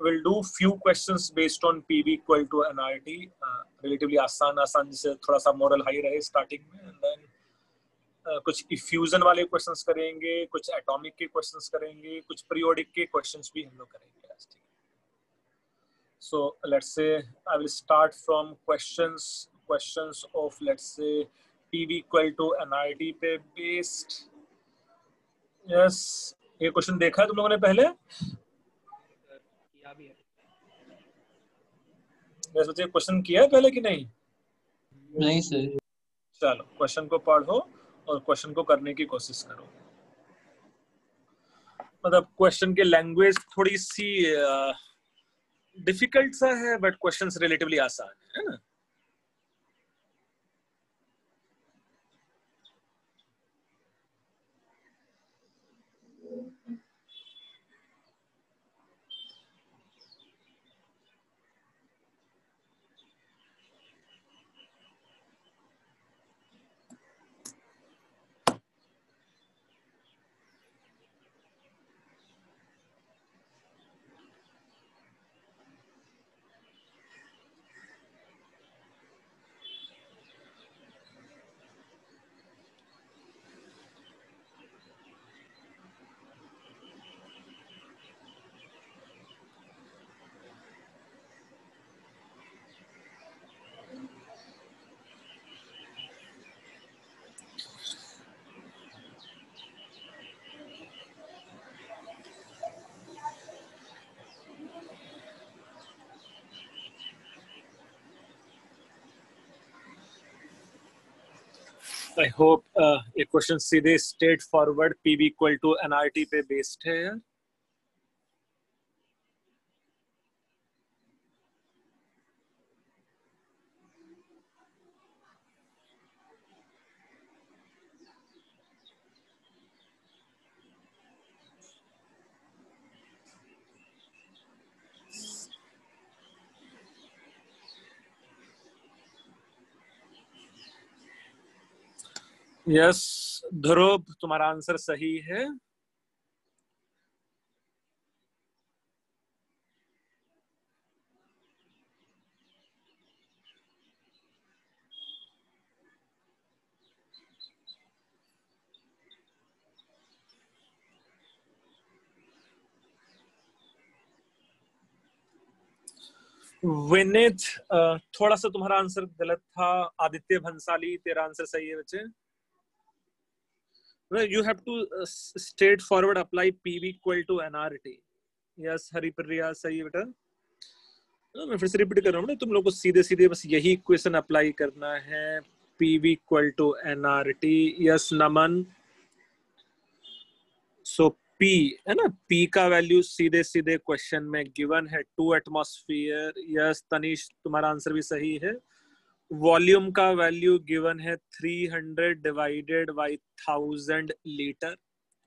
we'll do few questions based on PV equal to nRT, relatively आसान जिससे थोड़ा सा मोरल हाई रहे स्टार्टिंग में, and then कुछ इफ्यूजन वाले क्वेश्चंस करेंगे, कुछ एटॉमिक के क्वेश्चंस करेंगे, कुछ पीरियोडिक के क्वेश्चंस भी हम लोग करेंगे आज। So let's say I will start from questions of, let's say, PV equal to nRT पे based. Yes, ये क्वेश्चन देखा है तुम लोगों ने पहले? वैसे क्वेश्चन किया है पहले कि नहीं? नहीं सर। चलो क्वेश्चन को पढ़ो और क्वेश्चन को करने की कोशिश करो। मतलब क्वेश्चन के लैंग्वेज थोड़ी सी डिफिकल्ट सा है, बट क्वेश्चंस रिलेटिवली आसान है ना? I hope ये क्वेश्चन सीधे straightforward PV equal to nRT पे बेस्ड है यार। यस ध्रुव, तुम्हारा आंसर सही है। विनीत, थोड़ा सा तुम्हारा आंसर गलत था। आदित्य भंसाली, तेरा आंसर सही है बच्चे। You have to straight forward apply PV equal to nRT. Yes, Haripriya सही है बेटा। मैं फिर से रिपीट कर रहा हूँ ना, तुम लोग को सीधे सीधे बस यही इक्वेशन अप्लाई करना है, PV equal to nRT। Yes Naman, so P है ना, P का वैल्यू सीधे सीधे क्वेश्चन में गिवन है 2 एटमॉस्फेयर। यस तनीश, तुम्हारा आंसर भी सही है। वॉल्यूम का वैल्यू गिवन है 300 डिवाइडेड बाई 1000 लीटर,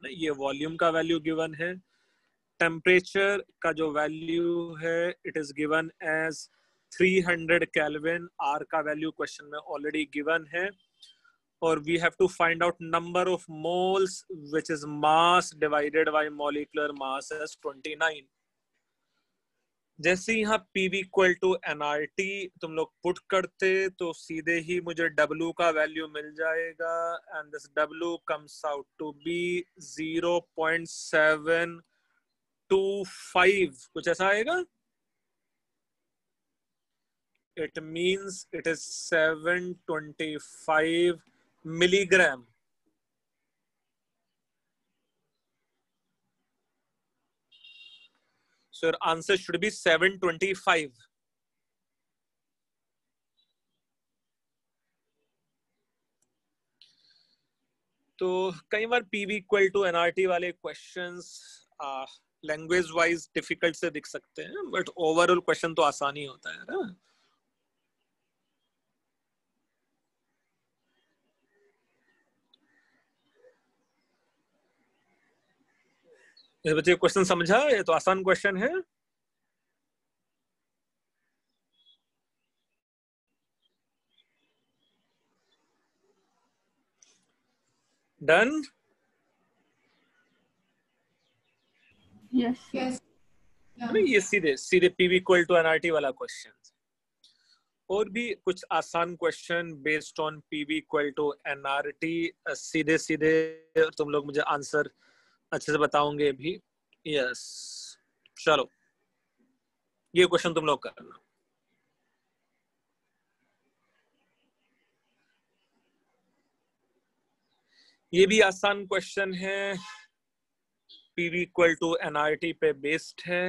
ये वॉल्यूम का वैल्यू गिवन है। टेम्परेचर का जो वैल्यू है it is given as 300 kelvin. R का वैल्यू क्वेश्चन में ऑलरेडी गिवन है। और we have to find out number of moles which is mass divided by molecular mass as 29। जैसे यहाँ PV इक्वल टू nRT तुम लोग put करते तो सीधे ही मुझे W का वैल्यू मिल जाएगा, and this W comes out to be 0.725, कुछ ऐसा आएगा। It means it is 725 milligram. So your answer should be 725. तो कई बार PV इक्वल टू nRT वाले क्वेश्चंस लैंग्वेज वाइज डिफिकल्ट से दिख सकते हैं, बट ओवरऑल क्वेश्चन तो आसानी होता है ना। इस बच्चे क्वेश्चन समझा, ये तो आसान क्वेश्चन है। डन? Yes. Yes. है ना, ये सीधे सीधे पीवी इक्वल टू एनआरटी वाला क्वेश्चन। और भी कुछ आसान question based on PV equal to NRT, सीधे सीधे तुम लोग मुझे आंसर अच्छे से बताओगे भी। यस, चलो ये क्वेश्चन तुम लोग करना। ये भी आसान क्वेश्चन है, पीवी इक्वल टू एनआरटी पे बेस्ड है।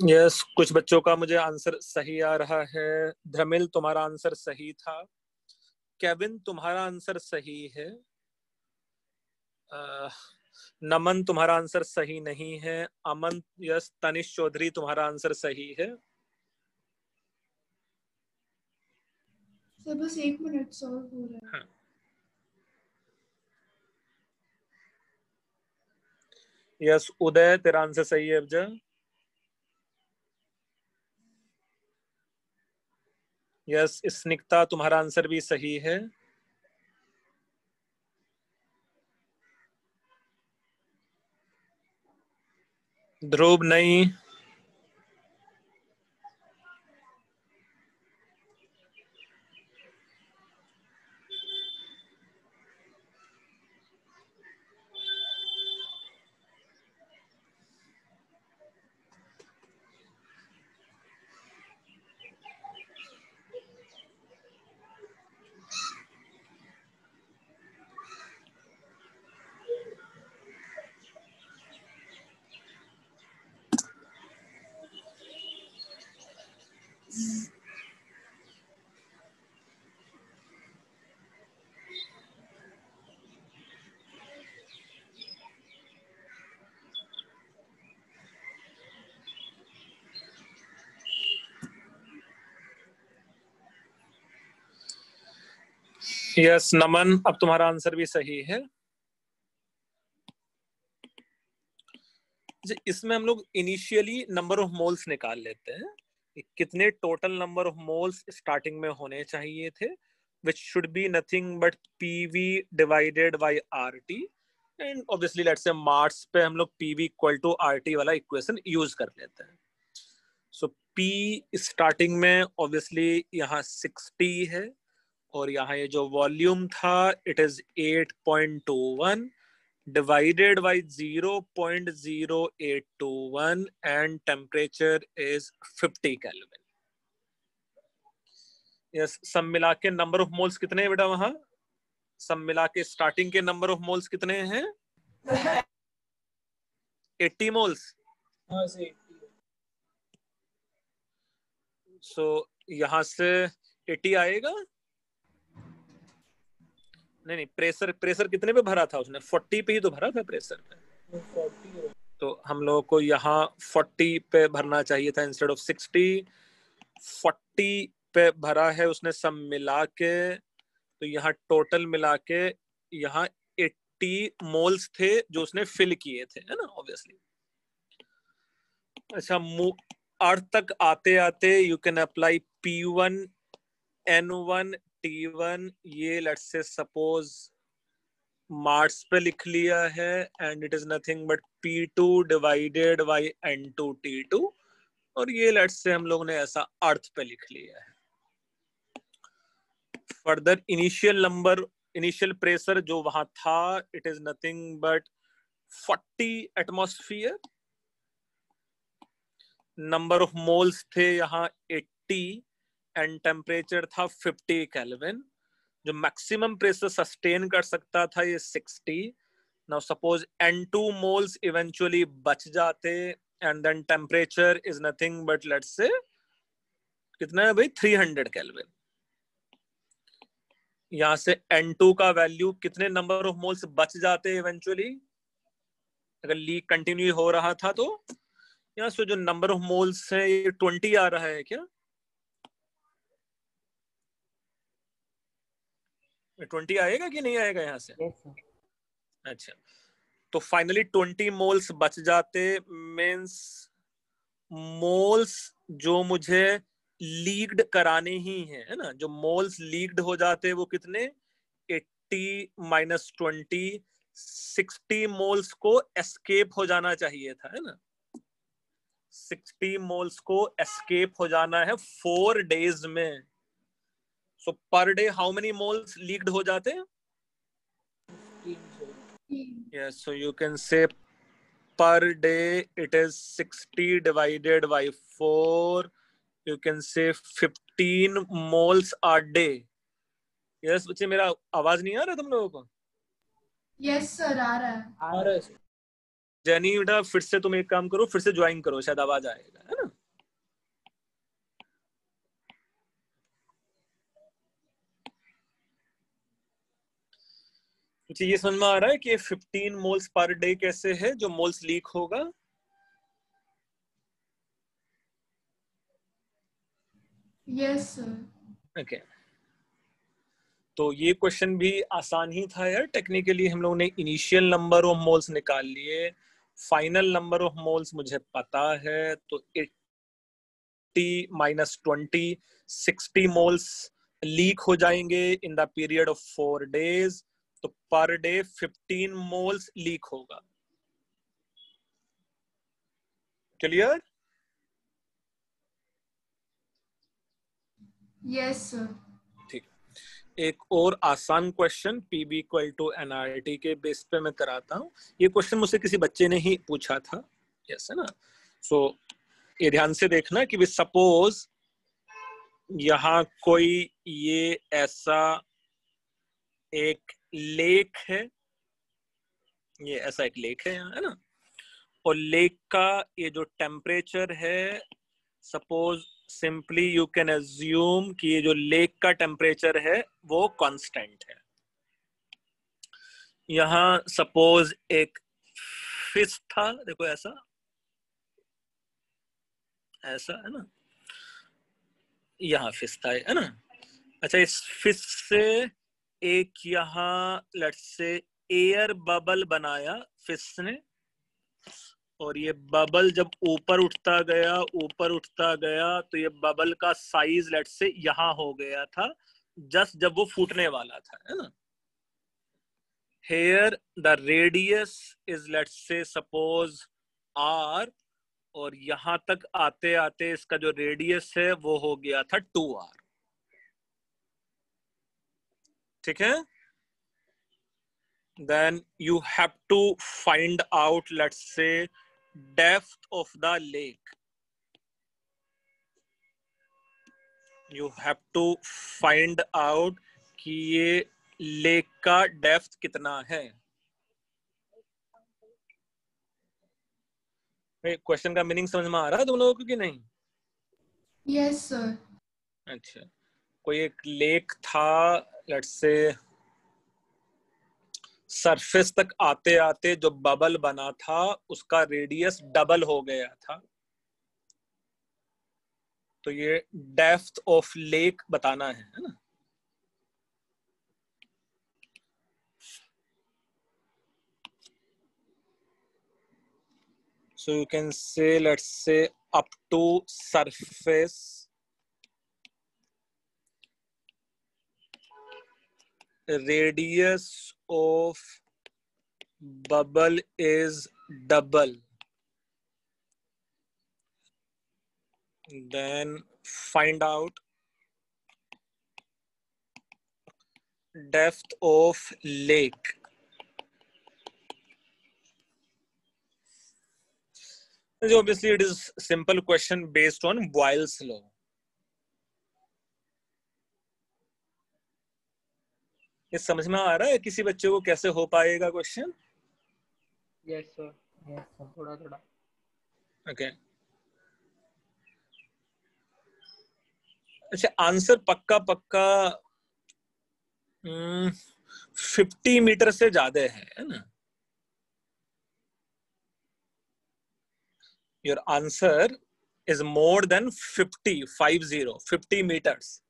यस, कुछ बच्चों का मुझे आंसर सही आ रहा है। धर्मिल, तुम्हारा आंसर सही था। केविन, तुम्हारा आंसर सही है। नमन, तुम्हारा आंसर सही नहीं है। अमन, यस। तनिष चौधरी, तुम्हारा आंसर सही है। सर बस 1 मिनट सॉल्व हो रहा है। हाँ। यस उदय, तेरा आंसर सही है। अब्जा, यस स्निग्धा, तुम्हारा आंसर भी सही है। ध्रुव नहीं। यस नमन, अब तुम्हारा आंसर भी सही है। इसमें हम लोग इनिशियली नंबर ऑफ मोल्स निकाल लेते हैं, कितने total number of moles starting में होने चाहिए थे, which should be nothing but PV divided by RT, and obviously let's say Mars पे हम लोग PV equal to RT वाला इक्वेशन यूज कर लेते हैं। So P स्टार्टिंग में obviously यहाँ 60 है, और यहाँ ये जो वॉल्यूम था it is 8.21 divided by 0.0821 and temperature is 50 Kelvin। Yes सब मिला के नंबर ऑफ मोल्स कितने हैं बेटा? वहां सब मिला के स्टार्टिंग के नंबर ऑफ मोल्स कितने हैं? 80 मोल्स। सो यहां से 80 आएगा। नहीं, प्रेशर कितने पे भरा था उसने? 40 पे ही तो भरा था प्रेशर पे। 40। तो हम लोगों को यहाँ 40 पे भरना चाहिए था इंस्टेड ऑफ 60। 40 पे भरा है उसने सब मिला के, तो यहाँ टोटल मिला के यहाँ 80 मोल्स थे जो उसने फिल किए थे, है ना ऑब्वियसली। अच्छा, अर्थ तक आते आते you can apply P1 N1 T1, ये लेट्स से सपोज मार्स पे लिख लिया है, and it is nothing but P2 divided by N2 T2, और ये लेट्स से हम लोग ने ऐसा अर्थ पे लिख लिया है। फर्दर इनिशियल प्रेशर जो वहां था it is nothing but 40 atmosphere. Number of moles थे यहाँ 80 एंड टेम्परेचर था 50 केल्विन। जो मैक्सिमम प्रेशर सस्टेन कर सकता था ये 60। Now suppose N2 moles eventually बच जाते and then temperature is nothing but let's say कितना है भाई? 300 केल्विन। यहां से N2 का वैल्यू कितने नंबर ऑफ मोल्स बच जाते इवेंचुअली अगर लीक कंटिन्यू हो रहा था तो? यहाँ से जो नंबर ऑफ मोल्स है ये 20 आ रहा है क्या? 20 आएगा कि नहीं आएगा यहाँ से? अच्छा, तो फाइनली 20 मोल्स बच जाते, मीन्स मोल्स जो मुझे लीक्ड कराने ही है ना? जो मोल्स लीक्ड हो जाते वो कितने? 80 माइनस 20, 60 मोल्स को एस्केप हो जाना चाहिए था, है ना? 60 मोल्स को एस्केप हो जाना है 4 डेज में। So per day how many moles leaked हो जाते हैं? Yes, so you can say per day it is 60 divided by 4. You can say 15 moles a day. Yes, बच्चे मेरा आवाज नहीं आ रहा तुम लोगों को? Yes sir, आ रहा है। जैनी बेटा फिर से तुम एक काम करो, फिर से ज्वाइन करो, शायद आवाज आएगा, है ना? ये समझ में आ रहा है कि 15 मोल्स पर डे कैसे है जो मोल्स लीक होगा? Yes sir. ओके, तो ये क्वेश्चन भी आसान ही था यार। टेक्निकली हम लोगों ने इनिशियल नंबर ऑफ मोल्स निकाल लिए, फाइनल नंबर ऑफ मोल्स मुझे पता है, तो 50 minus 20, 60 moles लीक हो जाएंगे in the period of 4 days. तो पर डे 15 मोल्स लीक होगा. क्लियर? Yes, sir. ठीक. एक और आसान क्वेश्चन पीबी इक्वल टू एनआरटी के बेस पे मैं कराता हूँ. ये क्वेश्चन मुझसे किसी बच्चे ने ही पूछा था. यस है ना. सो ये ध्यान से देखना कि सपोज यहाँ कोई ये ऐसा एक लेक है. ये ऐसा एक लेक है यहाँ, है ना. और लेक का ये जो टेम्परेचर है, suppose simply you can assume कि ये जो लेक का टेम्परेचर है वो कांस्टेंट है. यहाँ सपोज एक फिश था, देखो ऐसा ऐसा है ना. यहाँ फिश था, है ना. अच्छा, इस फिश से एक यहाँ लेट्स से एयर बबल बनाया फिश ने. और ये बबल जब ऊपर उठता गया तो ये बबल का साइज लेट से यहाँ हो गया था जस्ट जब वो फूटने वाला था, है ना. Here the radius is let's say suppose r, और यहाँ तक आते आते इसका जो रेडियस है वो हो गया था 2r. ठीक है. Then you have to find out let's say depth of the lake. You have to find out कि ये लेक का डेप्थ कितना है. क्वेश्चन का मीनिंग समझ में आ रहा है तुम लोगों को कि नहीं? Yes, sir. अच्छा, कोई एक लेक था लेट्स से, सरफेस तक आते आते जो बबल बना था उसका रेडियस डबल हो गया था. तो ये डेप्थ ऑफ लेक बताना है ना. So you can say let's say up to surface radius of bubble is double. Then find out depth of lake. Obviously it is simple question based on Boyle's law. ये समझ में आ रहा है किसी बच्चे को कैसे हो पाएगा question? Yes sir. Yes sir, थोड़ा थोड़ा. ओके. अच्छा, आंसर पक्का 50 मीटर से ज्यादा है ना. Your answer is more than 50 meters.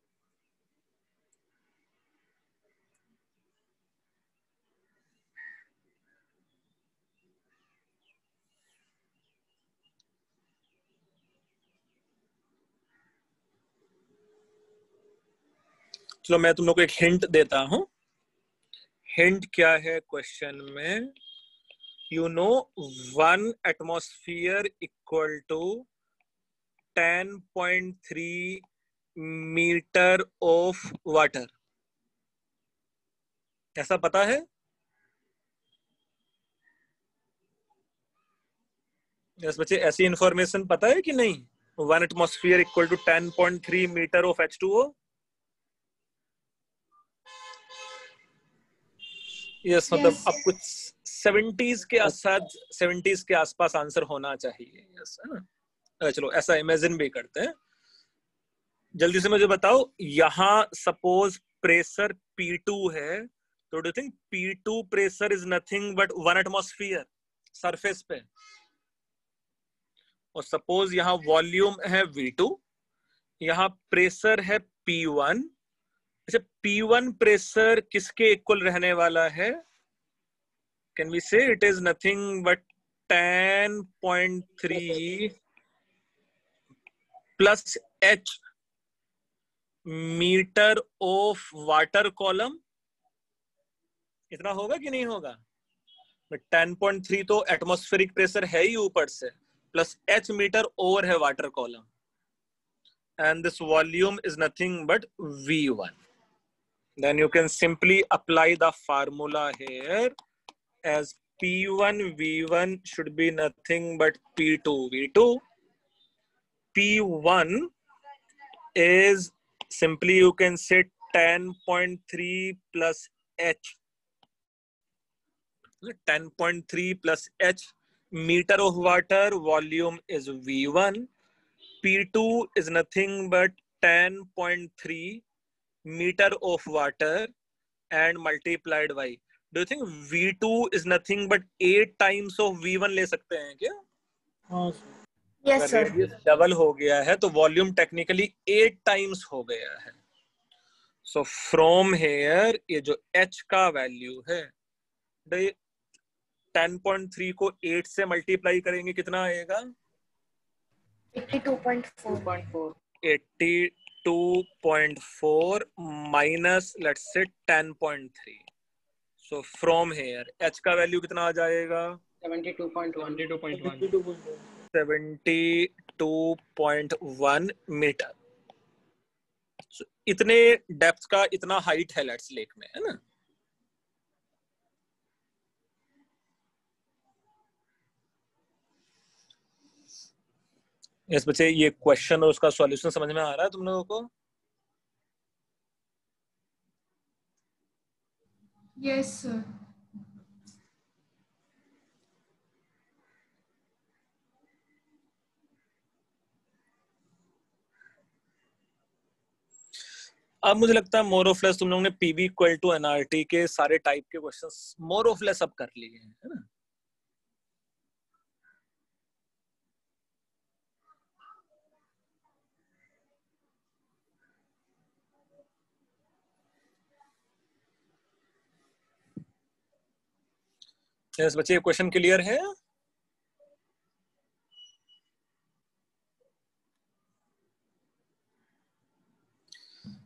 चलो मैं तुम लोग को एक हिंट देता हूं. हिंट क्या है क्वेश्चन में? You know 1 atmosphere equal to 10.3 meter of water. ऐसा पता है? यस बच्चे, ऐसी इंफॉर्मेशन पता है कि नहीं? 1 atmosphere equal to 10.3 meter of H2O. Yes मतलब Yes. अब कुछ 70s के आसपास आंसर होना चाहिए. यस है ना. चलो ऐसा इमेजिन भी करते हैं. जल्दी से मुझे बताओ, यहाँ सपोज प्रेशर P2 है, तो do think P2 pressure is nothing but 1 atmosphere surface पे. और सपोज यहाँ वॉल्यूम है V2, यहाँ प्रेशर है P1. अच्छा, P1 प्रेशर किसके इक्वल रहने वाला है? Can we say it is nothing but 10.3 plus H metre of water column, इतना होगा कि नहीं होगा? 10.3 तो एटमॉस्फेरिक प्रेशर है ही ऊपर से, प्लस H मीटर ओवर है water column, and this volume is nothing but V1. Then you can simply apply the formula here as P1 V1 should be nothing but P2 V2. P1 is simply you can say 10.3 plus H. 10.3 plus H meter of water volume is V1. P2 is nothing but 10.3 meter of water and multiplied by. Do you think V2 is nothing but 8 times of V1 ले सकते हैं क्या? हाँ Yes, sir. Radius double हो गया है तो volume technically 8 times हो गया है. सो फ्रॉम हेयर ये जो H का वैल्यू है 10.3 को 8 से मल्टीप्लाई करेंगे कितना आएगा? 82.4. 82.4 minus let's say 10.3. So from here H का वैल्यू कितना आ जाएगा? 72.1 मीटर. So, इतने डेप्थ का इतना हाइट है लेट्स लेक में, है ना? इस बच्चे ये क्वेश्चन और उसका सॉल्यूशन समझ में आ रहा है तुम लोगों को? Yes, sir. अब मुझे लगता है मोर ऑफ लेस तुम लोगों ने पीवी इक्वल टू एनआरटी के सारे टाइप के क्वेश्चंस मोर ऑफ लेस अब कर लिए हैं, है ना? यस बच्चे ये क्वेश्चन क्लियर है?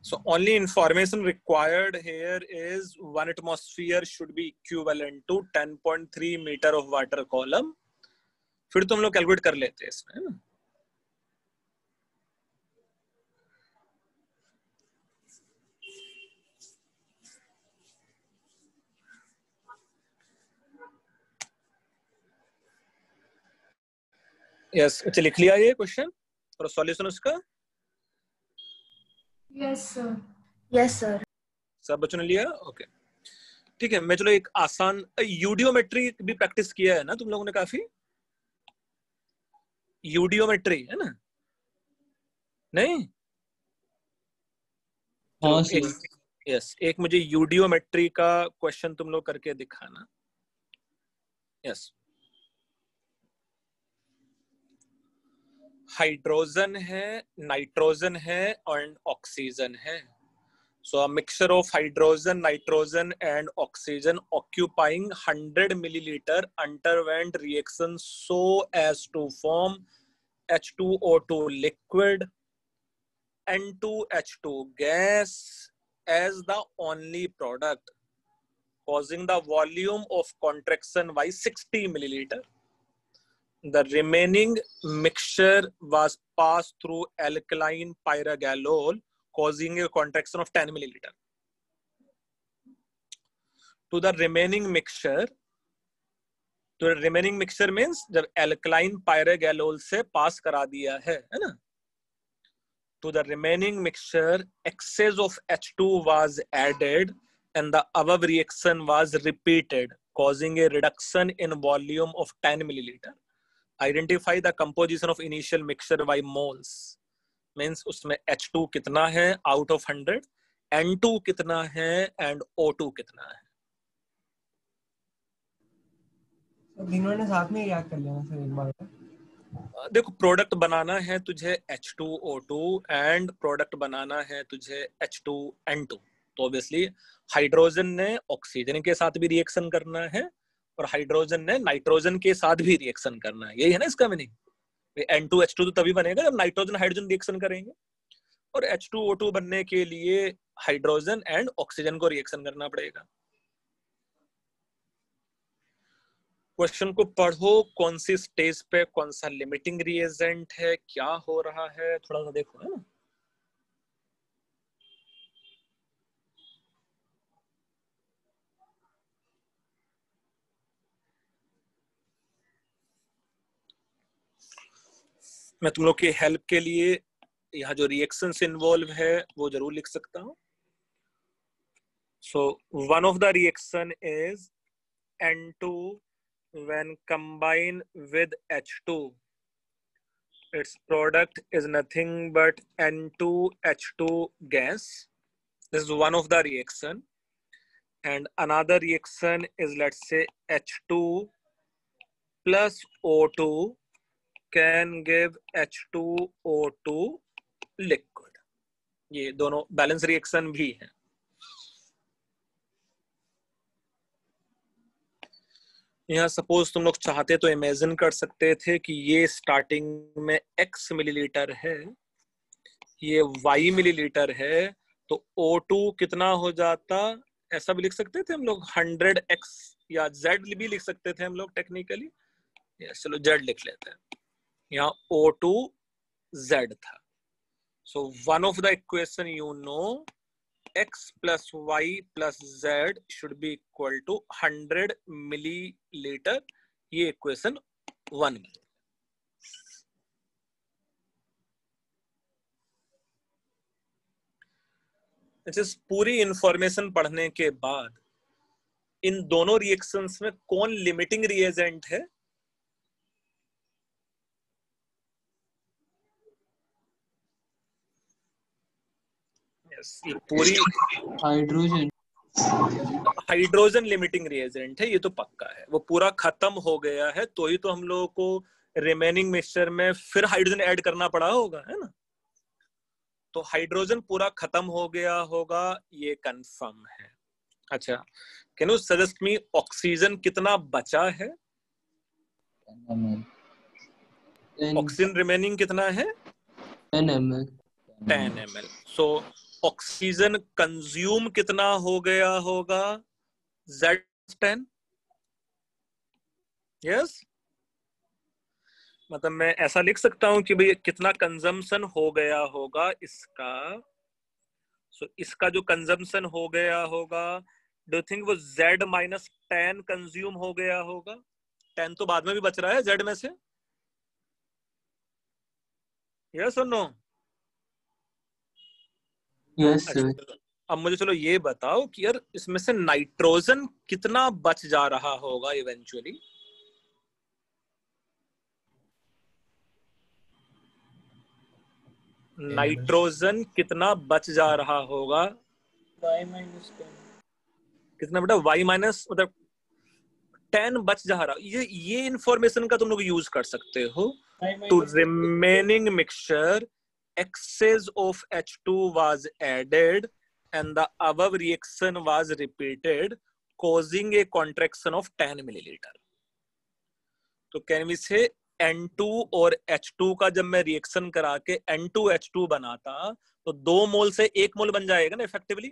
So only information required here is 1 atmosphere should be equivalent to 10.3 meter of water column. फिर तुम लोग कैलकुलेट कर लेते हैं इसमें, है ना? यस अच्छा लिख लिया ये क्वेश्चन और सॉल्यूशन उसका? Yes, sir. Yes, sir. सब बच्चों ने लिया? ओके ठीक है. मैं चलो एक आसान यूडियोमेट्री भी प्रैक्टिस किया है ना तुम लोगों ने काफी? यूडियोमेट्री है ना? नहीं? हाँ यस एक मुझे यूडियोमेट्री का क्वेश्चन तुम लोग करके दिखाना. यस हाइड्रोजन है, नाइट्रोजन है और ऑक्सीजन है. So a mixture of hydrogen, nitrogen and oxygen occupying 100 milliliter underwent reaction so as to form H2O2 liquid, N2H2 gas as the only product, causing the volume of contraction by 60 milliliter. The remaining mixture was passed through alkaline pyrogalol, causing a contraction of 10 milliliter. To the remaining mixture means जब alkaline pyrogalol से पास करा दिया है ना? To the remaining mixture, excess of H2 was added and the above reaction was repeated, causing a reduction in volume of 10 milliliter. Identify the composition of initial mixture by moles. Means उसमें H2 कितना है out of 100, N2 कितना है and O2 कितना है. तीनों ने साथ में याद कर लेना सर एक बार. देखो प्रोडक्ट बनाना है तुझे H2O2 एंड प्रोडक्ट बनाना है तुझे H2N2. तो ऑब्वियसली हाइड्रोजन ने ऑक्सीजन के साथ भी रिएक्शन करना है और हाइड्रोजन ने नाइट्रोजन के साथ भी रिएक्शन करना है. यही है ना इसका मीनिंग? N2H2 तो तभी बनेगा जब नाइट्रोजन हाइड्रोजन रिएक्शन करेंगे, और H2O2 बनने के लिए हाइड्रोजन एंड ऑक्सीजन को रिएक्शन करना पड़ेगा। क्वेश्चन को पढ़ो, कौन सी स्टेज पे कौन सा लिमिटिंग रिएजेंट है, क्या हो रहा है, थोड़ा सा देखो, है ना। मैं तुम लोग की हेल्प के लिए यहाँ जो रिएक्शंस इन्वॉल्व है वो जरूर लिख सकता हूँ। So one of the reaction is N2 when combined with H2, its product is nothing but N2H2 gas. This is one of the reaction. And another reaction is, let's say, H2 plus O2 can give H2O2 liquid. ये दोनों balance reaction भी है। यहाँ suppose तुम लोग चाहते तो imagine कर सकते थे कि ये स्टार्टिंग में x मिलीलीटर है, ये y मिलीलीटर है, तो O2 कितना हो जाता, ऐसा भी लिख सकते थे हम लोग, 100x, या Z भी लिख सकते थे हम लोग टेक्निकली। चलो Z लिख लेते हैं। यहाँ O2 Z था। So one of the equation you know, x plus y plus z should be equal to 100 milliliter। ये इक्वेशन 1 में। इस पूरी इंफॉर्मेशन पढ़ने के बाद इन दोनों रिएक्शंस में कौन लिमिटिंग रिएजेंट है? ये पूरी हाइड्रोजन लिमिटिंग रिएजेंट है, ये तो पक्का है। वो पूरा खत्म हो गया है तो ही तो हम लोगों को रिमेनिंग मिक्सचर में फिर हाइड्रोजन ऐड करना पड़ा होगा, है ना। तो हाइड्रोजन पूरा खत्म हो गया होगा, ये कंफर्म है। अच्छा, can you suggest me oxygen कितना बचा है? 10 ऑक्सीजन रिमेनिंग कितना है? 10 ml। 10 ml। So oxygen consume कितना हो गया होगा? Z10। यस, मतलब मैं ऐसा लिख सकता हूं कि भाई कितना कंजम्पशन हो गया होगा इसका। सो इसका जो कंजम्पशन हो गया होगा, डू यू थिंक वो Z माइनस 10 कंज्यूम हो गया होगा? 10 तो बाद में भी बच रहा है Z में से। यस और नो? Yes sir. अब मुझे चलो ये बताओ कि यार इसमें से नाइट्रोजन कितना बच जा रहा होगा इवेंचुअली? नाइट्रोजन कितना बच जा रहा होगा? y-10 कितना बेटा? y माइनस मतलब 10 बच जा रहा। ये इंफॉर्मेशन का तुम लोग यूज कर सकते हो। To remaining mixture excess of H2 was added and the above reaction was repeated causing a contraction of 10 milliliter। तो can we say N2 और H2 का जब मैं रिएक्शन करा के N2H2 बनाता तो 2 मोल से 1 मोल बन जाएगा ना इफेक्टिवली।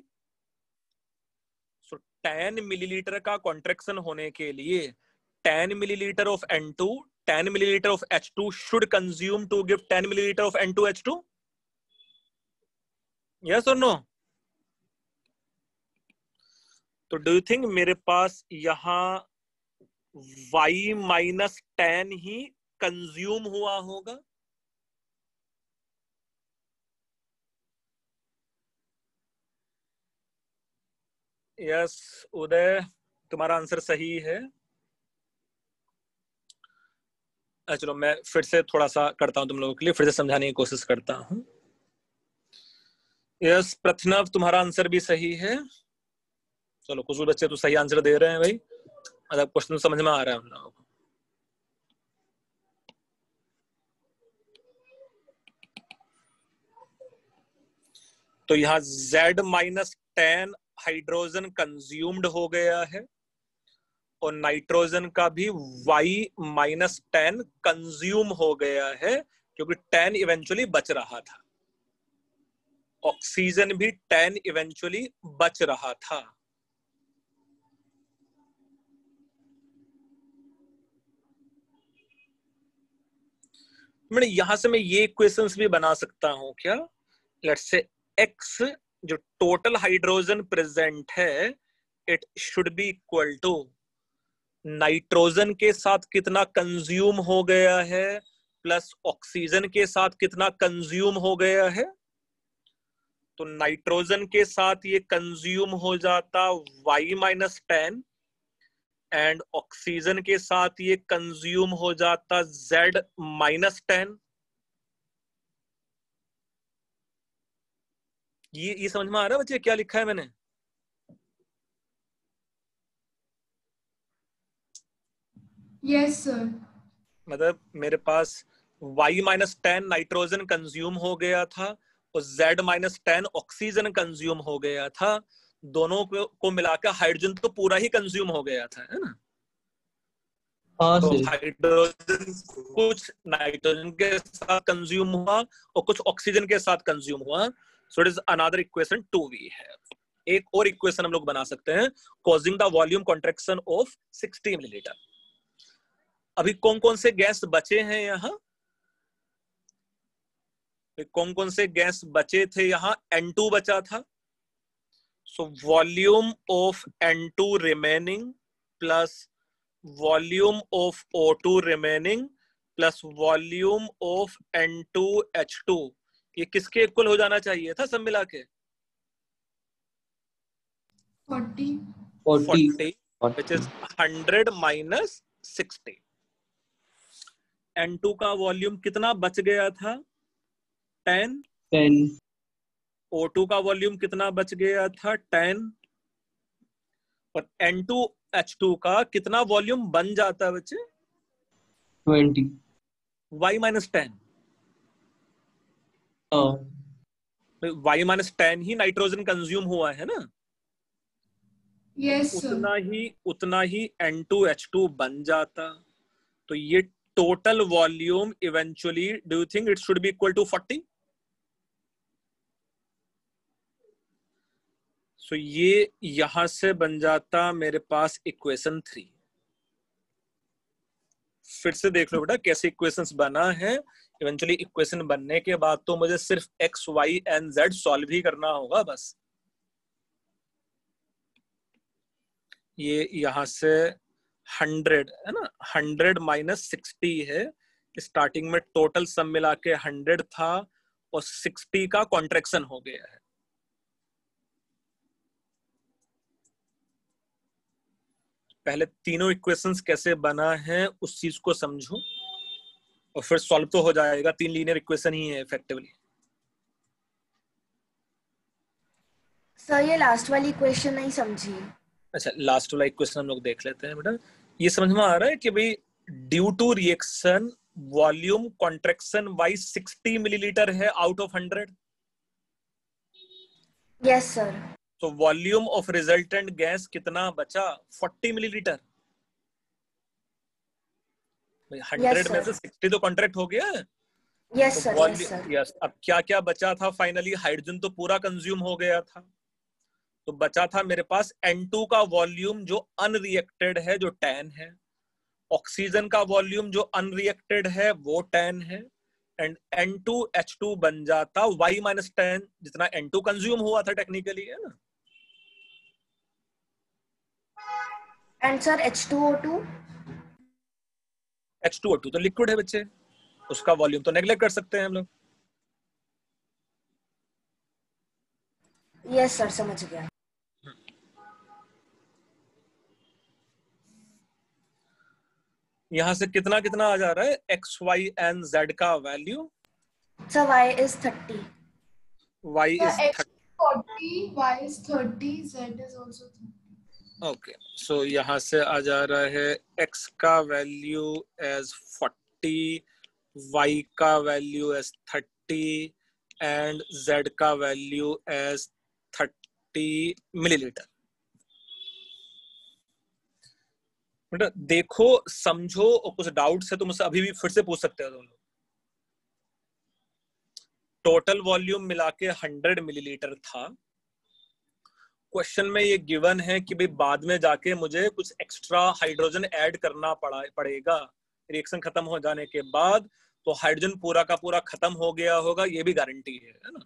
सो 10 मिलीलीटर का कॉन्ट्रैक्शन होने के लिए 10 milliliter of N2, 10 milliliter of H2 should consume to give 10 milliliter of N2H2? Yes or no? तो डू यू थिंक मेरे पास यहाँ y माइनस 10 ही कंज्यूम हुआ होगा? यस उदय, तुम्हारा आंसर सही है। चलो मैं फिर से थोड़ा सा करता हूं तुम लोगों के लिए, फिर से समझाने की कोशिश करता हूं। यस प्रथनव, तुम्हारा आंसर भी सही है। चलो कुछ बच्चे तो सही आंसर दे रहे हैं भाई, मतलब क्वेश्चन समझ में आ रहा है हम लोगों को। तो यहाँ Z माइनस 10 हाइड्रोजन कंज्यूम्ड हो गया है और नाइट्रोजन का भी Y-10 कंज्यूम हो गया है, क्योंकि 10 इवेंचुअली बच रहा था। ऑक्सीजन भी 10 इवेंचुअली बच रहा था। मैंने यहां से मैं ये इक्वेशंस भी बना सकता हूं क्या? लेट्स से X जो टोटल हाइड्रोजन प्रेजेंट है, it should be equal to nitrogen के साथ कितना कंज्यूम हो गया है प्लस ऑक्सीजन के साथ कितना कंज्यूम हो गया है। तो नाइट्रोजन के साथ ये कंज्यूम हो जाता Y-10 एंड ऑक्सीजन के साथ ये कंज्यूम हो जाता Z-10। ये समझ में आ रहा है बच्चे क्या लिखा है मैंने? Yes sir. मतलब मेरे पास Y-10 नाइट्रोजन कंज्यूम हो गया था और Z-10 ऑक्सीजन कंज्यूम हो गया था। दोनों को मिलाकर हाइड्रोजन तो पूरा ही कंज्यूम हो गया था, है ना? हाँ तो सर। हाइड्रोजन कुछ नाइट्रोजन के साथ कंज्यूम हुआ और कुछ ऑक्सीजन के साथ कंज्यूम हुआ। So it is another equation 2V है। एक और इक्वेशन हम लोग बना सकते हैं, causing the volume contraction of 60 millilitre. अभी कौन कौन से गैस बचे हैं यहाँ? कौन कौन से गैस बचे थे यहाँ? N2 बचा था। So volume of N2 remaining plus volume of O2 remaining plus volume of N2H2, ये किसके इक्वल हो जाना चाहिए था सब मिला के? 40, which is 100 minus 60। N2 का वॉल्यूम कितना बच गया था? 10। O2 का वॉल्यूम कितना बच गया था? 10। और N2H2 का कितना वॉल्यूम बन जाता है बच्चे? 20। Y-10। Y-10 ही नाइट्रोजन कंज्यूम हुआ है ना? यस उतना ही N2H2 बन जाता। तो ये total volume eventually, do you think it should be equal to 40? So ये यहां से बन जाता मेरे पास इक्वेशन 3। फिर से देख लो बेटा कैसे इक्वेशंस बना है। इवेंचुअली इक्वेशन बनने के बाद तो मुझे सिर्फ X, Y and Z solve ही करना होगा बस। ये यहां से 100 है ना, 100 minus 60 है। स्टार्टिंग में टोटल सम मिला के 100 था और 60 का कॉन्ट्रैक्शन हो गया है। पहले तीनों इक्वेशंस कैसे बना है उस चीज को समझो और फिर सॉल्व तो हो जाएगा। 3 लीनियर इक्वेशन ही है इफेक्टिवली। सर ये लास्ट वाली इक्वेशन नहीं समझी। अच्छा, लास्ट वाला इक्वेशन हम लोग देख लेते हैं बेटा। ये समझ में आ रहा है कि भाई due to reaction volume contraction by 60 millilitre है आउट ऑफ 100। Yes sir. तो वॉल्यूम ऑफ रिजल्टेंट गैस कितना बचा? 40 मिलीलीटर। 100 में से 60 तो कॉन्ट्रैक्ट हो गया। Yes sir. यस। अब क्या क्या बचा था? फाइनली हाइड्रोजन तो पूरा कंज्यूम हो गया था, तो बचा था मेरे पास N2 का वॉल्यूम जो अनरिएक्टेड है, जो 10 है। ऑक्सीजन का वॉल्यूम जो अनरिएक्टेड है वो 10 है। एंड N2H2 बन जाता Y-10 जितना N2 कंज्यूम हुआ था टेक्निकली, है ना? And sir H2O2? H2O2 तो लिक्विड है बच्चे, उसका वॉल्यूम तो नेग्लेक्ट कर सकते हैं हम लोग। यस सर, समझ गया। यहां से कितना कितना आ जा रहा है? X, Y and Z का value. Sir Y is 30। Y is 40, Y is 30, Z is also 30. Okay, सो यहाँ से आ जा रहा है X का वैल्यू एज 40, Y का वैल्यू एज 30 एंड Z का वैल्यू एज 30 मिलीलीटर। बेटा देखो, समझो, और कुछ डाउट्स है तो मुझसे अभी भी फिर से पूछ सकते हो तुम लोग। टोटल वॉल्यूम मिला के 100 मिलीलीटर था। क्वेश्चन में ये गिवन है कि भाई बाद में जाके मुझे कुछ एक्स्ट्रा हाइड्रोजन ऐड करना पड़ेगा रिएक्शन खत्म हो जाने के बाद, तो हाइड्रोजन पूरा का पूरा खत्म हो गया होगा, ये भी गारंटी है ना?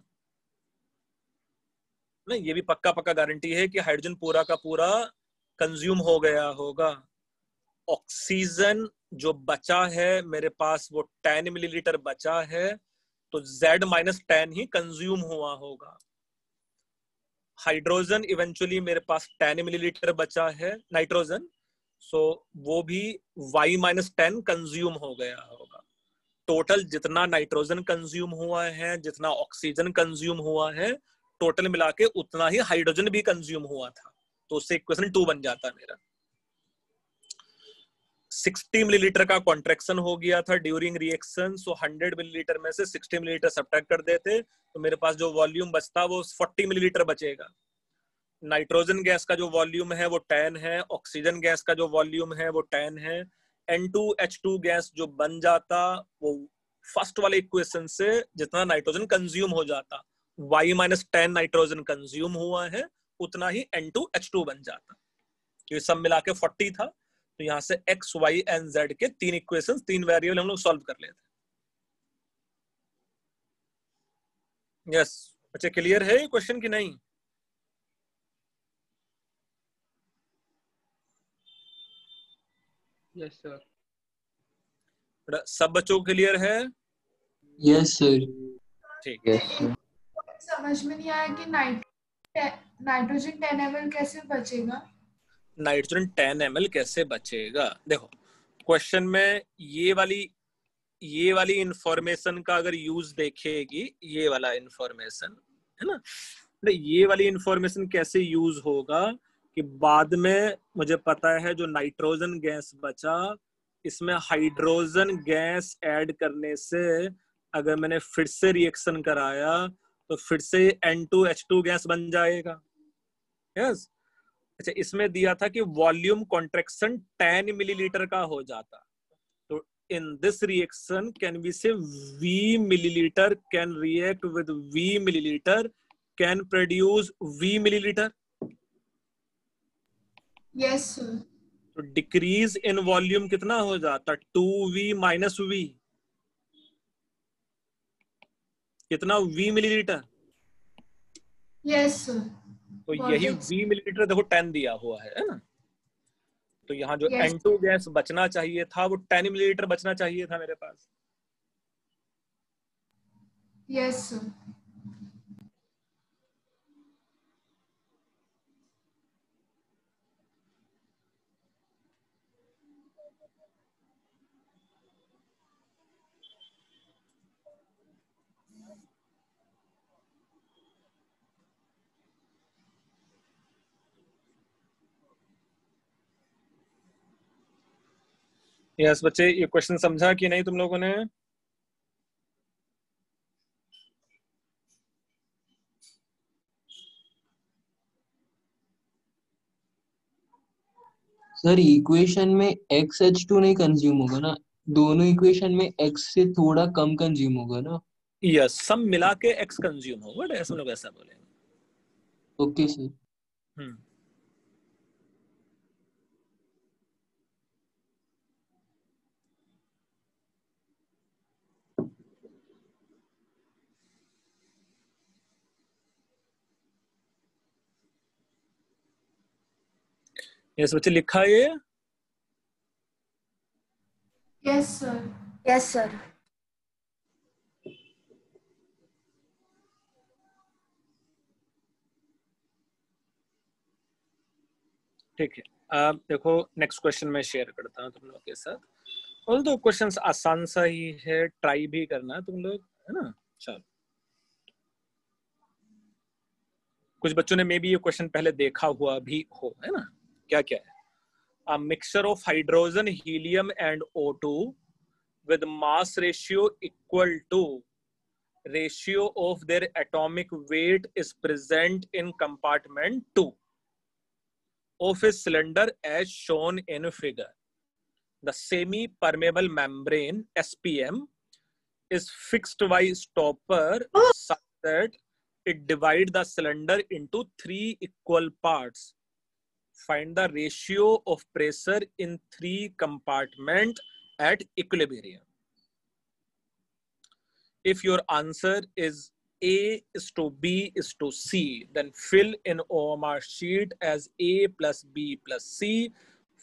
नहीं, ये भी पक्का पक्का गारंटी है कि हाइड्रोजन पूरा का पूरा कंज्यूम हो गया होगा। ऑक्सीजन जो बचा है मेरे पास वो 10 मिलीलीटर बचा है, तो Z-10 ही कंज्यूम हुआ होगा। हाइड्रोजन इवेंचुअली मेरे पास 10 मिलीलीटर बचा है नाइट्रोजन, सो वो भी Y-10 कंज्यूम हो गया होगा। टोटल जितना नाइट्रोजन कंज्यूम हुआ है, जितना ऑक्सीजन कंज्यूम हुआ है, टोटल मिला के उतना ही हाइड्रोजन भी कंज्यूम हुआ था, तो उससे इक्वेशन 2 बन जाता मेरा। 60 मिलीलीटर का कॉन्ट्रैक्शन हो गया था ड्यूरिंग रिएक्शन, सो 100 मिलीलीटर में से 60 मिलीलीटर सब्ट्रैक्ट कर देते तो मेरे पास जो वॉल्यूम बचता वो 40 मिलीलीटर बचेगा। नाइट्रोजन गैस का जो वॉल्यूम है वो 10 है, ऑक्सीजन गैस का जो वॉल्यूम है वो 10 है। N2H2 गैस जो बन जाता वो फर्स्ट वाले इक्वेशन से जितना नाइट्रोजन कंज्यूम हो जाता, Y-10 नाइट्रोजन कंज्यूम हुआ है, उतना ही N2H2 बन जाता। ये सब मिला के 40 था, तो यहाँ से X, Y एंड Z के 3 इक्वेशंस, 3 वेरिएबल हम लोग सॉल्व कर लेते हैं। यस बच्चे, क्लियर है ये क्वेश्चन कि नहीं? Yes sir. सब बच्चों को क्लियर है? Yes sir. ठीक। Yes sir. समझ में नहीं आया कि नाइट्रोजन 10 ml कैसे बचेगा? नाइट्रोजन 10 ml कैसे बचेगा? देखो क्वेश्चन में ये वाली इंफॉर्मेशन का अगर यूज देखेगी, ये वाला इंफॉर्मेशन है ना, तो ये वाली इंफॉर्मेशन कैसे यूज होगा कि बाद में मुझे पता है जो नाइट्रोजन गैस बचा, इसमें हाइड्रोजन गैस ऐड करने से अगर मैंने फिर से रिएक्शन कराया तो फिर से N2H2 गैस बन जाएगा। यस। अच्छा, इसमें दिया था कि वॉल्यूम कॉन्ट्रैक्शन 10 मिलीलीटर का हो जाता, तो in this reaction can we say V millilitre can react with V millilitre can produce V millilitre. Yes sir. तो डिक्रीज इन वॉल्यूम कितना हो जाता? 2V माइनस V, कितना? V millilitre. Yes sir. तो यही V मिलीलीटर देखो 10 दिया हुआ है ना, तो यहाँ जो Yes. N2 गैस बचना चाहिए था वो 10 मिलीलीटर बचना चाहिए था मेरे पास। Yes sir. यस बच्चे, ये क्वेश्चन समझा कि नहीं तुम लोगों ने? सर इक्वेशन में XH2 नहीं कंज्यूम होगा ना, दोनों इक्वेशन में X से थोड़ा कम कंज्यूम होगा ना? यस, सब मिला के X कंज्यूम होगा, ऐसे लोग ऐसा बोलेंगे। Okay sir. यस बच्चे, लिखा ये? Yes sir. Yes sir. ठीक है, अब देखो नेक्स्ट क्वेश्चन मैं शेयर करता हूँ तुम लोग के साथ। और तो क्वेश्चंस आसान सा ही है, ट्राई भी करना तुम लोग, है ना? चलो, कुछ बच्चों ने मे बी ये क्वेश्चन पहले देखा हुआ भी हो, है ना? क्या क्या है? A mixture of hydrogen, helium and O2 with mass ratio equal to ratio of their atomic weight is present in compartment 2. of a cylinder as shown in figure. The semi-permeable membrane SPM is fixed by stopper such that it divides the cylinder into 3 equal parts. Find the ratio of pressure in 3 compartments at equilibrium. If your answer is A is to B is to C, then fill in OMR sheet as A plus B plus C.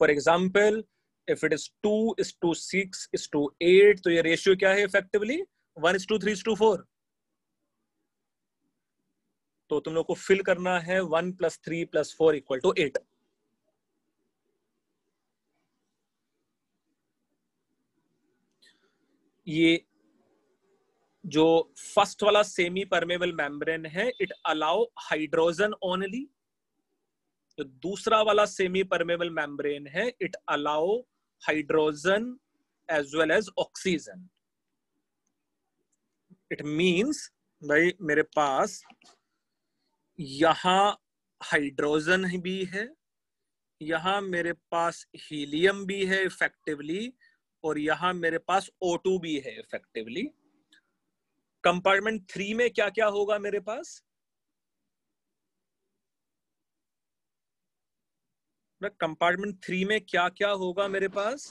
For example, if it is 2 is to 6 is to 8, तो ये ratio क्या है effectively? 1 is to 3 is to 4. तो तुम लोग को fill करना है 1 plus 3 plus 4 equal to 8. ये जो फर्स्ट वाला सेमी परमेबल मेम्ब्रेन है, इट अलाउ हाइड्रोजन ओनली. जो दूसरा वाला सेमी परमेबल मेम्ब्रेन है, it allow hydrogen as well as oxygen. It means भाई मेरे पास यहां हाइड्रोजन भी है, यहां मेरे पास हीलियम भी है इफेक्टिवली, और यहां मेरे पास O2 भी है इफेक्टिवली. कंपार्टमेंट 3 में क्या क्या होगा मेरे पास? कंपार्टमेंट 3 में क्या क्या होगा मेरे पास?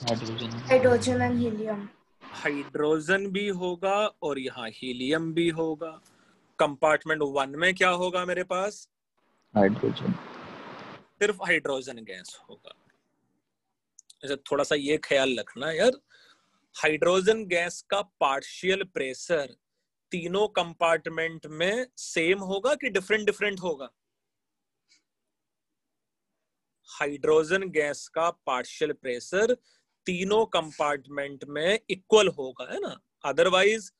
Hydrogen and helium. हाइड्रोजन भी होगा और यहाँ हीलियम भी होगा. कंपार्टमेंट 1 में क्या होगा मेरे पास? हाइड्रोजन. सिर्फ हाइड्रोजन गैस होगा. ऐसे थोड़ा सा ये ख्याल रखना यार, हाइड्रोजन गैस का पार्शियल प्रेशर तीनों कंपार्टमेंट में सेम होगा कि डिफरेंट डिफरेंट होगा? हाइड्रोजन गैस का पार्शियल प्रेशर तीनों कंपार्टमेंट में इक्वल होगा, है ना. अदरवाइज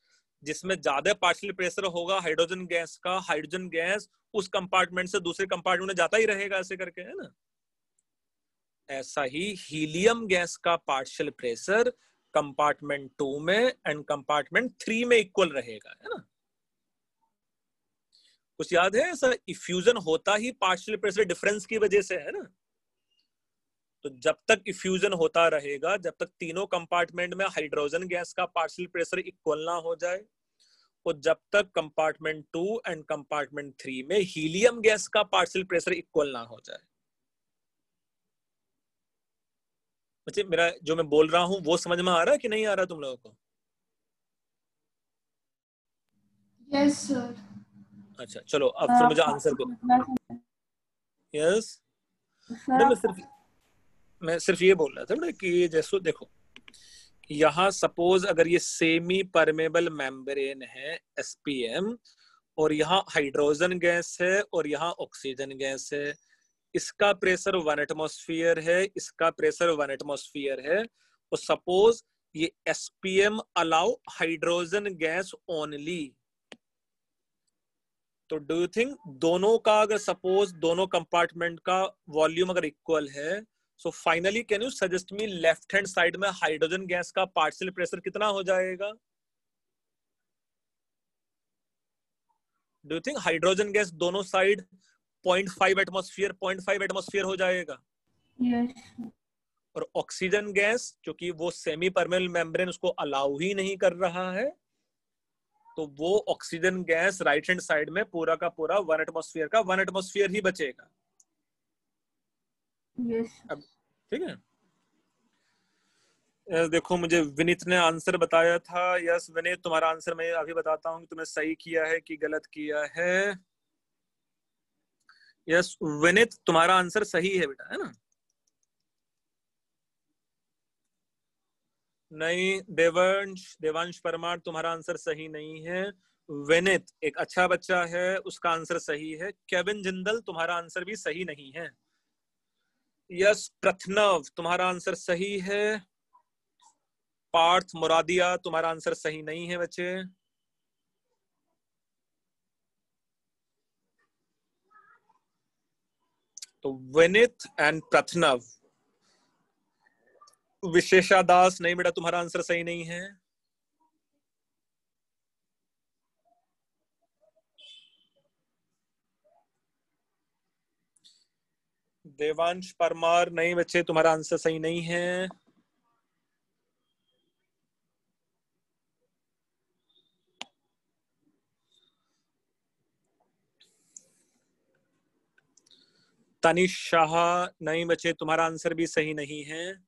जिसमें ज्यादा पार्शियल प्रेशर होगा हाइड्रोजन गैस का, हाइड्रोजन गैस उस कंपार्टमेंट से दूसरे कंपार्टमेंट में जाता ही रहेगा ऐसे करके, है ना. ऐसा ही हीलियम गैस का पार्शियल प्रेशर कंपार्टमेंट 2 में एंड कंपार्टमेंट 3 में इक्वल रहेगा, है ना. कुछ याद है? ऐसा इफ्यूजन होता ही पार्शियल प्रेशर डिफरेंस की वजह से, है ना. तो जब तक इफ्यूजन होता रहेगा, जब तक तीनों कंपार्टमेंट में हाइड्रोजन गैस का पार्शियल प्रेशर इक्वल ना हो जाए, और जब तक कंपार्टमेंट 2 एंड कंपार्टमेंट 3 में हीलियम गैस का पार्शियल प्रेशर इक्वल ना हो जाए. मतलब मेरा जो मैं बोल रहा हूं वो समझ में आ रहा है कि नहीं आ रहा तुम लोगों को? Yes sir. अच्छा चलो, अब फिर मुझे आंसर दो. यस. मैं सिर्फ ये बोल रहा था ना कि जैसे देखो, यहाँ सपोज अगर ये सेमी परमेबल मेम्ब्रेन है SPM, और यहाँ हाइड्रोजन गैस है और यहाँ ऑक्सीजन गैस है, इसका प्रेशर 1 एटमॉस्फेयर है, इसका प्रेशर 1 एटमॉस्फेयर है, और सपोज ये SPM allow hydrogen gas only. तो डू यू थिंक दोनों का अगर सपोज दोनों कंपार्टमेंट का वॉल्यूम अगर इक्वल है, so finally can you suggest me left hand side में हाइड्रोजन गैस का पार्शियल प्रेशर कितना हो जाएगा? Do you think hydrogen gas दोनों साइड 0.5 एटमॉस्फेयर हो जाएगा? यस. और ऑक्सीजन गैस क्योंकि वो सेमी परमेबल मेम्ब्रेन उसको अलाउ ही नहीं कर रहा है, तो वो oxygen gas right hand side में पूरा का पूरा 1 एटमॉस्फेयर ही बचेगा. यस. अब ठीक है. देखो मुझे विनीत ने आंसर बताया था. यस विनीत, तुम्हारा आंसर मैं अभी बताता हूँ कि तुमने सही किया है कि गलत किया है. यस विनीत, तुम्हारा आंसर सही है बेटा, है ना. नहीं देवांश परमार, तुम्हारा आंसर सही नहीं है. विनीत एक अच्छा बच्चा है, उसका आंसर सही है. केविन जिंदल, तुम्हारा आंसर भी सही नहीं है. यस प्रथनव, तुम्हारा आंसर सही है. पार्थ मुरादिया, तुम्हारा आंसर सही नहीं है बच्चे. तो विनीत एंड प्रथनव. विशेषा दास, नहीं बेटा तुम्हारा आंसर सही नहीं है. देवांश परमार, नहीं बच्चे तुम्हारा आंसर सही नहीं है। तनिष शाह, नहीं बच्चे तुम्हारा आंसर भी सही नहीं है।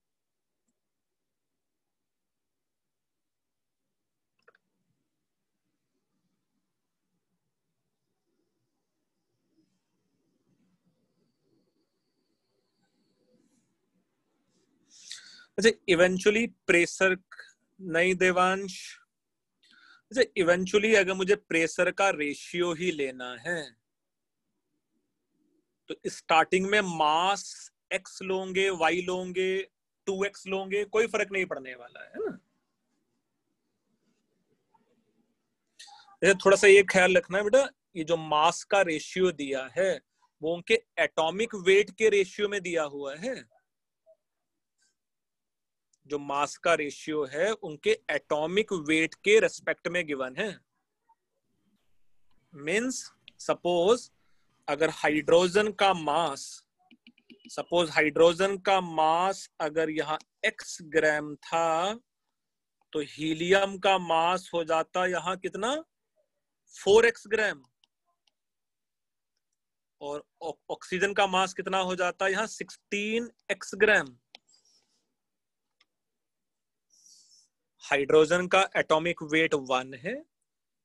अच्छा, इवेंचुअली प्रेशर, नहीं देवांश। अच्छा, इवेंचुअली अगर मुझे प्रेशर का रेशियो ही लेना है तो स्टार्टिंग में मास x लोगे, y लोगे, 2x लोगे, कोई फर्क नहीं पड़ने वाला है ना। थोड़ा सा ये ख्याल रखना है बेटा, ये जो मास का रेशियो दिया है वो उनके एटॉमिक वेट के रेशियो में दिया हुआ है। जो मास का रेशियो है उनके एटॉमिक वेट के रेस्पेक्ट में गिवन है। मींस सपोज अगर हाइड्रोजन का मास अगर यहाँ x ग्राम था तो हीलियम का मास हो जाता यहाँ कितना, 4x ग्राम, और ऑक्सीजन का मास कितना हो जाता है यहाँ, 16x ग्राम। हाइड्रोजन का एटॉमिक वेट 1 है,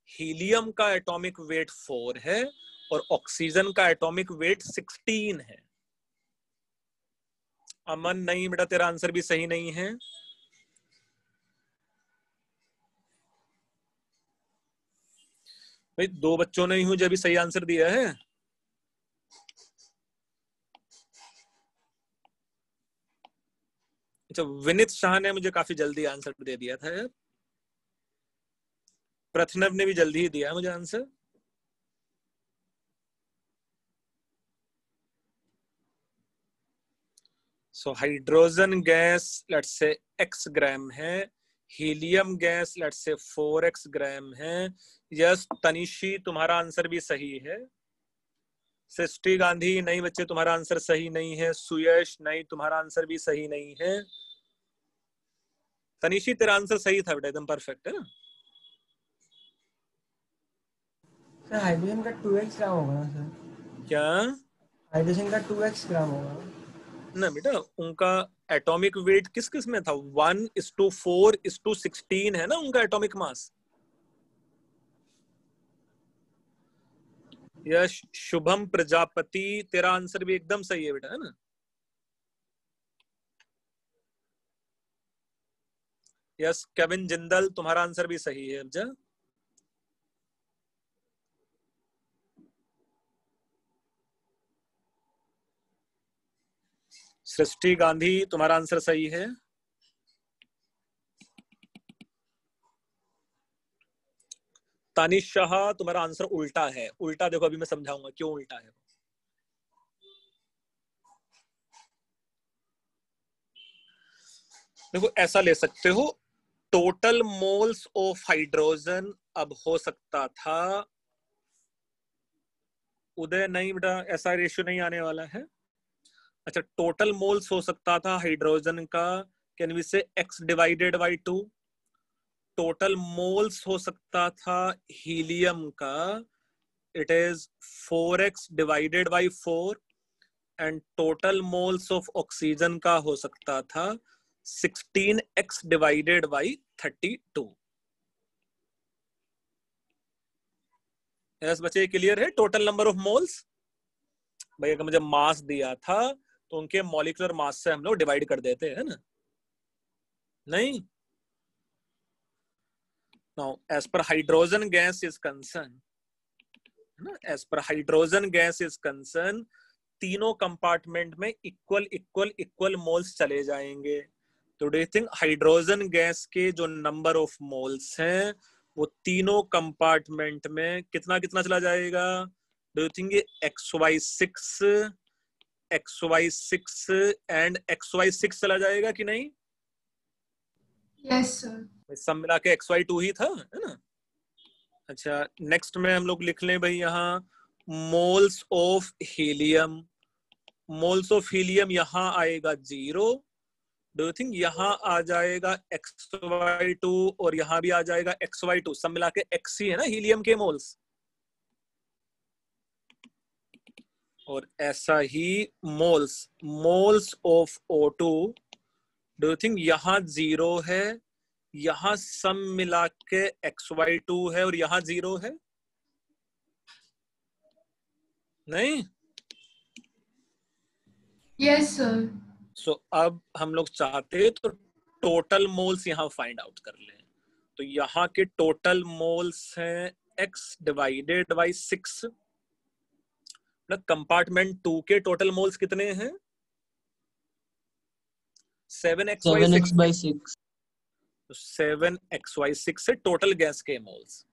हीलियम का एटॉमिक वेट 4 है, और ऑक्सीजन का एटॉमिक वेट 16 है। अमन, नहीं बेटा तेरा आंसर भी सही नहीं है। भाई 2 बच्चों ने ही मुझे अभी सही आंसर दिया है। अच्छा, विनीत शाह ने मुझे काफी जल्दी आंसर दे दिया था यार। प्रथनव ने भी जल्दी ही दिया मुझे answer. So hydrogen gas let's say x ग्राम है, helium gas let's say 4x ग्राम है। यस तनिशी, तुम्हारा आंसर भी सही है। सृष्टि गांधी, नहीं बच्चे तुम्हारा आंसर सही नहीं है। सुयश, नहीं तुम्हारा आंसर भी सही नहीं है। तनिशी तेरा आंसर सही था बेटा, एकदम परफेक्ट है ना। सर हाइड्रोजन का 2x ग्राम होगा ना सर? क्या? हाइड्रोजन का 2x ग्राम होगा ना बेटा, उनका एटॉमिक वेट किस किस में था, 1:4:16 है ना उनका एटॉमिक मास। यश शुभम प्रजापति, तेरा आंसर भी एकदम सही है बेटा, है ना। यस केविन जिंदल, तुम्हारा आंसर भी सही है। अब्जा, सृष्टि गांधी, तुम्हारा आंसर सही है। तानिश शाह, तुम्हारा आंसर उल्टा है। उल्टा देखो, अभी मैं समझाऊंगा क्यों उल्टा है। देखो ऐसा ले सकते हो, टोटल मोल्स ऑफ हाइड्रोजन अब हो सकता था, उदय नहीं बेटा ऐसा रेशियो नहीं आने वाला है। अच्छा, टोटल मोल्स हो सकता था हाइड्रोजन का, कैन वी से x divided by 2। Total moles हो सकता था हीलियम का, it is 4x divided by 4। And total moles of oxygen का हो सकता था 16x डिवाइडेड बाई 32। यस बच्चे, क्लियर है टोटल नंबर ऑफ मोल्स। भाई अगर मुझे मास दिया था तो उनके मॉलिक्यूलर मास से हम लोग डिवाइड कर देते हैं ना, नहीं। Now as per hydrogen gas is concern, as per hydrogen gas is concern, तीनों कंपार्टमेंट में इक्वल इक्वल इक्वल मोल्स चले जाएंगे। तो do you think hydrogen gas के जो नंबर ऑफ मोल्स हैं वो तीनों कंपार्टमेंट में कितना कितना चला जाएगा? Do you think XY6 and XY6 चला जाएगा कि नहीं? Yes sir. सब मिला के XY2 ही था, है ना। अच्छा, नेक्स्ट में हम लोग लिख लें भाई यहाँ moles of helium. Moles of helium यहाँ आएगा 0. डू यू थिंक यहाँ आ जाएगा XY2 और यहाँ भी आ जाएगा XY2? सब मिला के X ही है ना हीलियम के मोल्स. और ऐसा ही moles of O2, do you think यहाँ 0 है, यहाँ सब मिला के XY2 है और यहाँ 0 है? नहीं. Yes sir. सो अब हम लोग चाहते तो टोटल मोल्स यहाँ फाइंड आउट कर लें. तो यहाँ के टोटल मोल्स हैं X डिवाइडेड बाई 6. कंपार्टमेंट 2 के टोटल मोल्स कितने हैं? 7x/6. 7xy6 से टोटल गैस के मोल्स.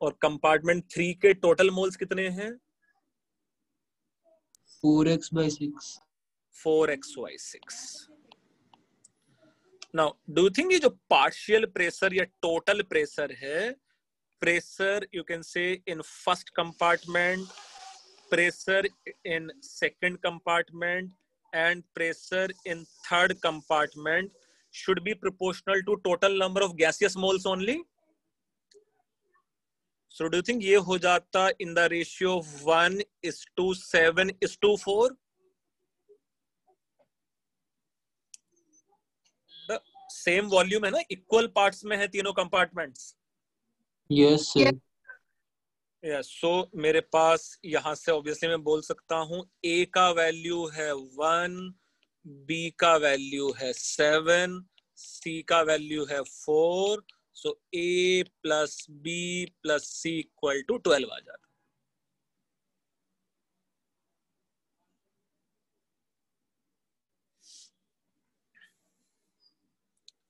और कंपार्टमेंट 3 के टोटल मोल्स कितने हैं? 4x/6. 4xy6. Now do you think ये जो पार्शियल प्रेशर या टोटल प्रेशर है, pressure you can say in first compartment, pressure in second compartment and pressure in third compartment should be proportional to total number of gaseous moles only? So do you think ये हो जाता in the ratio of 1:7:4? The same volume है ना, equal parts में है तीनों compartments. Yes sir. सो मेरे पास यहां से ऑब्वियसली मैं बोल सकता हूं A का वैल्यू है 1, B का वैल्यू है 7, C का वैल्यू है 4. So A plus B plus C equal to 12 आ जाता.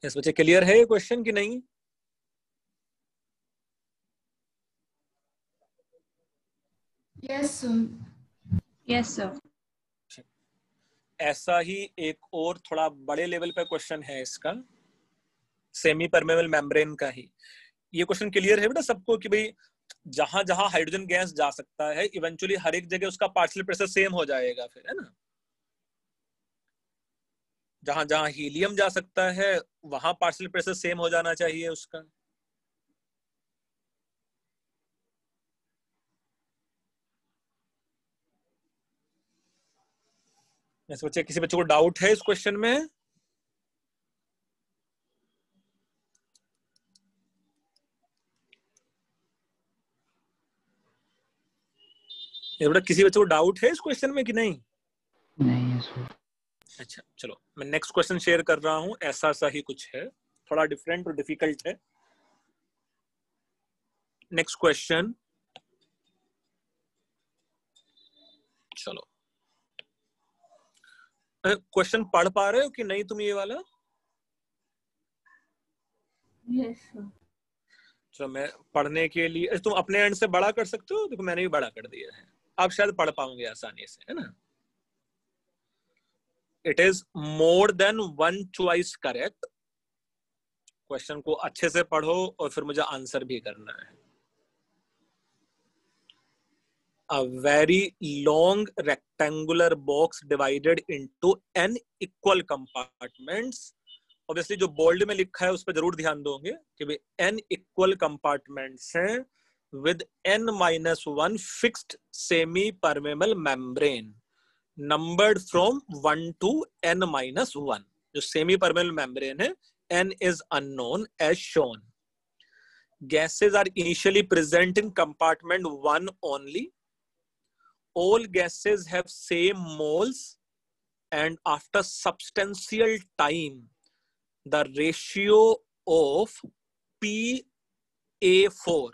इस बच्चे क्लियर है ये क्वेश्चन कि नहीं? Yes sir. Yes sir. ऐसा ही एक और थोड़ा बड़े लेवल पे क्वेश्चन है इसका, सेमी परमेबल मेम्ब्रेन का ही. ये क्वेश्चन क्लियर है बेटा सबको कि भाई जहां जहां हाइड्रोजन गैस जा सकता है इवेंचुअली हर एक जगह उसका पार्शियल प्रेशर सेम हो जाएगा फिर, है ना? जहां जहां हीलियम जा सकता है वहां पार्शियल प्रेशर सेम हो जाना चाहिए उसका. बच्चे किसी बच्चे को डाउट है इस क्वेश्चन में? ये बेटा किसी बच्चे को डाउट है इस क्वेश्चन में कि नहीं? नहीं है सर. अच्छा चलो मैं नेक्स्ट क्वेश्चन शेयर कर रहा हूं. ऐसा सा ही कुछ है, थोड़ा डिफरेंट और डिफिकल्ट है. Next question. चलो क्वेश्चन पढ़ पा रहे हो कि नहीं तुम ये वाला? Yes sir. चलो मैं पढ़ने के लिए, तुम अपने एंड से बड़ा कर सकते हो. देखो मैंने भी बड़ा कर दिया है, आप शायद पढ़ पाओगे आसानी से, है ना? It is more than one choice correct. Question को अच्छे से पढ़ो और फिर मुझे आंसर भी करना है. A very long rectangular box divided into n equal compartments. Obviously जो बोल्ड में लिखा है उस पर जरूर ध्यान दोगे कि भाई n equal compartments हैं with n-1 fixed semi permeable membrane numbered from 1 to n-1. जो semi permeable membrane है n is unknown as shown. Gases are initially present in compartment 1 only. All gases have same moles and after substantial time the ratio of PA4,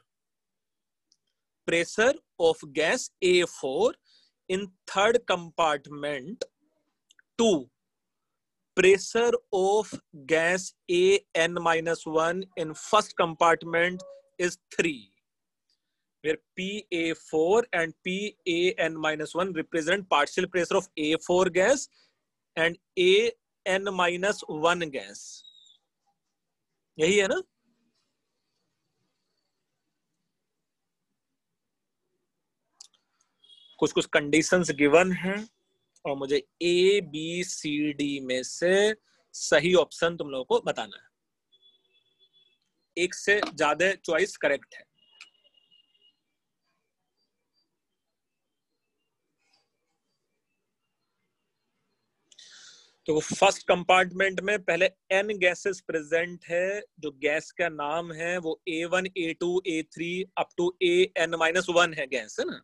pressure of gas A4 in third compartment, to pressure of gas AN-1 in first compartment is 3, where PA4 and PAN-1 represent partial pressure of A4 gas and AN-1 gas. यही है ना? कुछ कुछ conditions given हैं और मुझे A B C D में से सही ऑप्शन तुम लोगों को बताना है। एक से ज्यादा चॉइस करेक्ट है। तो फर्स्ट कंपार्टमेंट में पहले n गैसेस प्रेजेंट है। जो गैस का नाम है वो A1 A2 A3 up to AN-1 है गैस, है ना।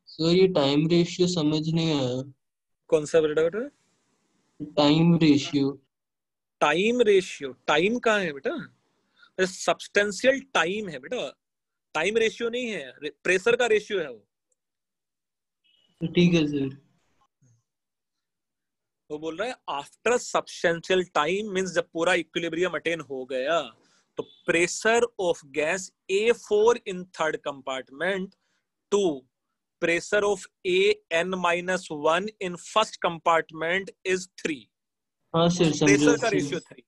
सर ये टाइम रेशियो समझ नहीं आया। कौन सा बेटा? Time ratio. Time ratio? Time कहाँ है बेटा? सब्सटेंशियल टाइम है बेटा, टाइम रेशियो नहीं है, प्रेशर का रेशियो है वो। ठीक है सर। वो बोल रहा है आफ्टर सब्सटेंशियल टाइम मींस जब पूरा इक्विलिब्रियम अटेन हो गया तो pressure of gas A4 in third compartment to pressure of AN-1 in first compartment is 3। हाँ सर समझा प्रेशर का सर। रेशियो 3।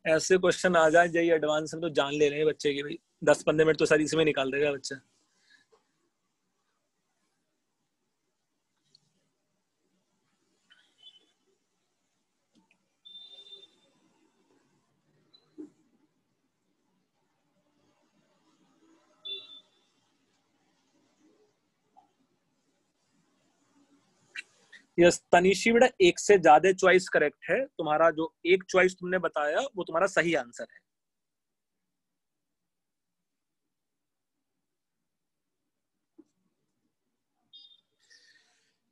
ऐसे क्वेश्चन आ जाए जाइए एडवांस में तो जान ले रहे हैं बच्चे की भाई, 10-15 मिनट तो सारी इसमें निकाल देगा बच्चा। यस तनिशी बेटा, एक से ज्यादा चॉइस करेक्ट है। तुम्हारा जो एक चॉइस तुमने बताया वो तुम्हारा सही आंसर है।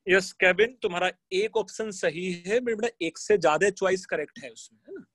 यस केविन, तुम्हारा एक ऑप्शन सही है बेटा, एक से ज्यादा चॉइस करेक्ट है उसमें, है ना।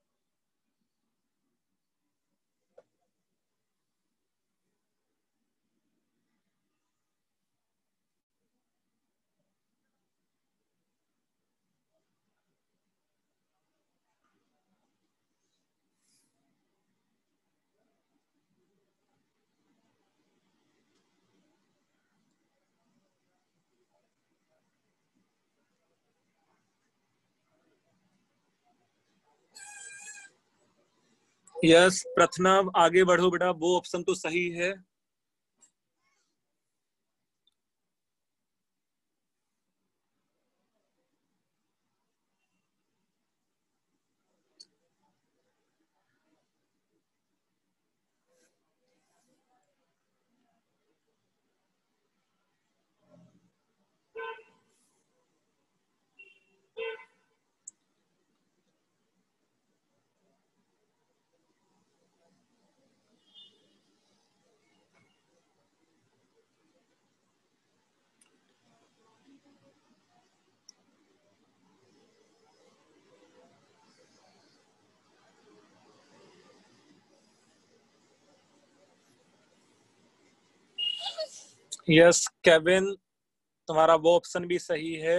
यस प्रथनव, आगे बढ़ो बेटा, वो ऑप्शन तो सही है। यस केविन, तुम्हारा वो ऑप्शन भी सही है।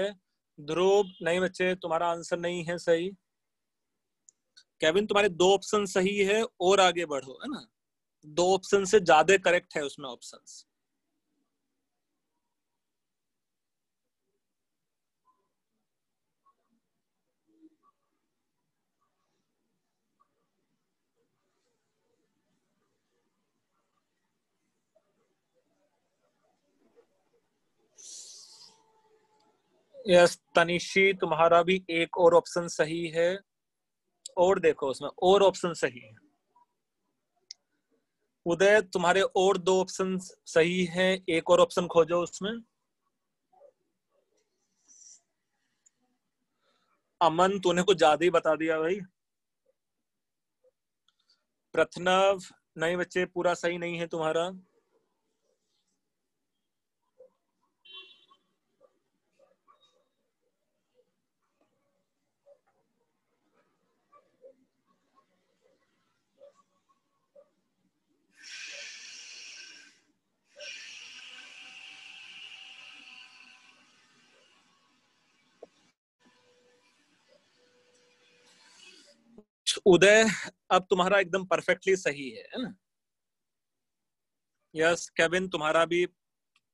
ध्रुव, नहीं बच्चे तुम्हारा आंसर नहीं है सही। केविन तुम्हारे दो ऑप्शन सही है और आगे बढ़ो, है ना। दो ऑप्शन से ज्यादा करेक्ट है उसमें ऑप्शंस। यस तनिशी, तुम्हारा भी एक और ऑप्शन सही है। और देखो उसमें और ऑप्शन सही है। उदय, तुम्हारे और दो ऑप्शन सही हैं, एक और ऑप्शन खोजो उसमें। अमन, तूने कुछ ज्यादा ही बता दिया भाई। प्रथनव, नहीं बच्चे पूरा सही नहीं है तुम्हारा। उदय अब तुम्हारा एकदम परफेक्टली सही है ना? यस केविन, तुम्हारा भी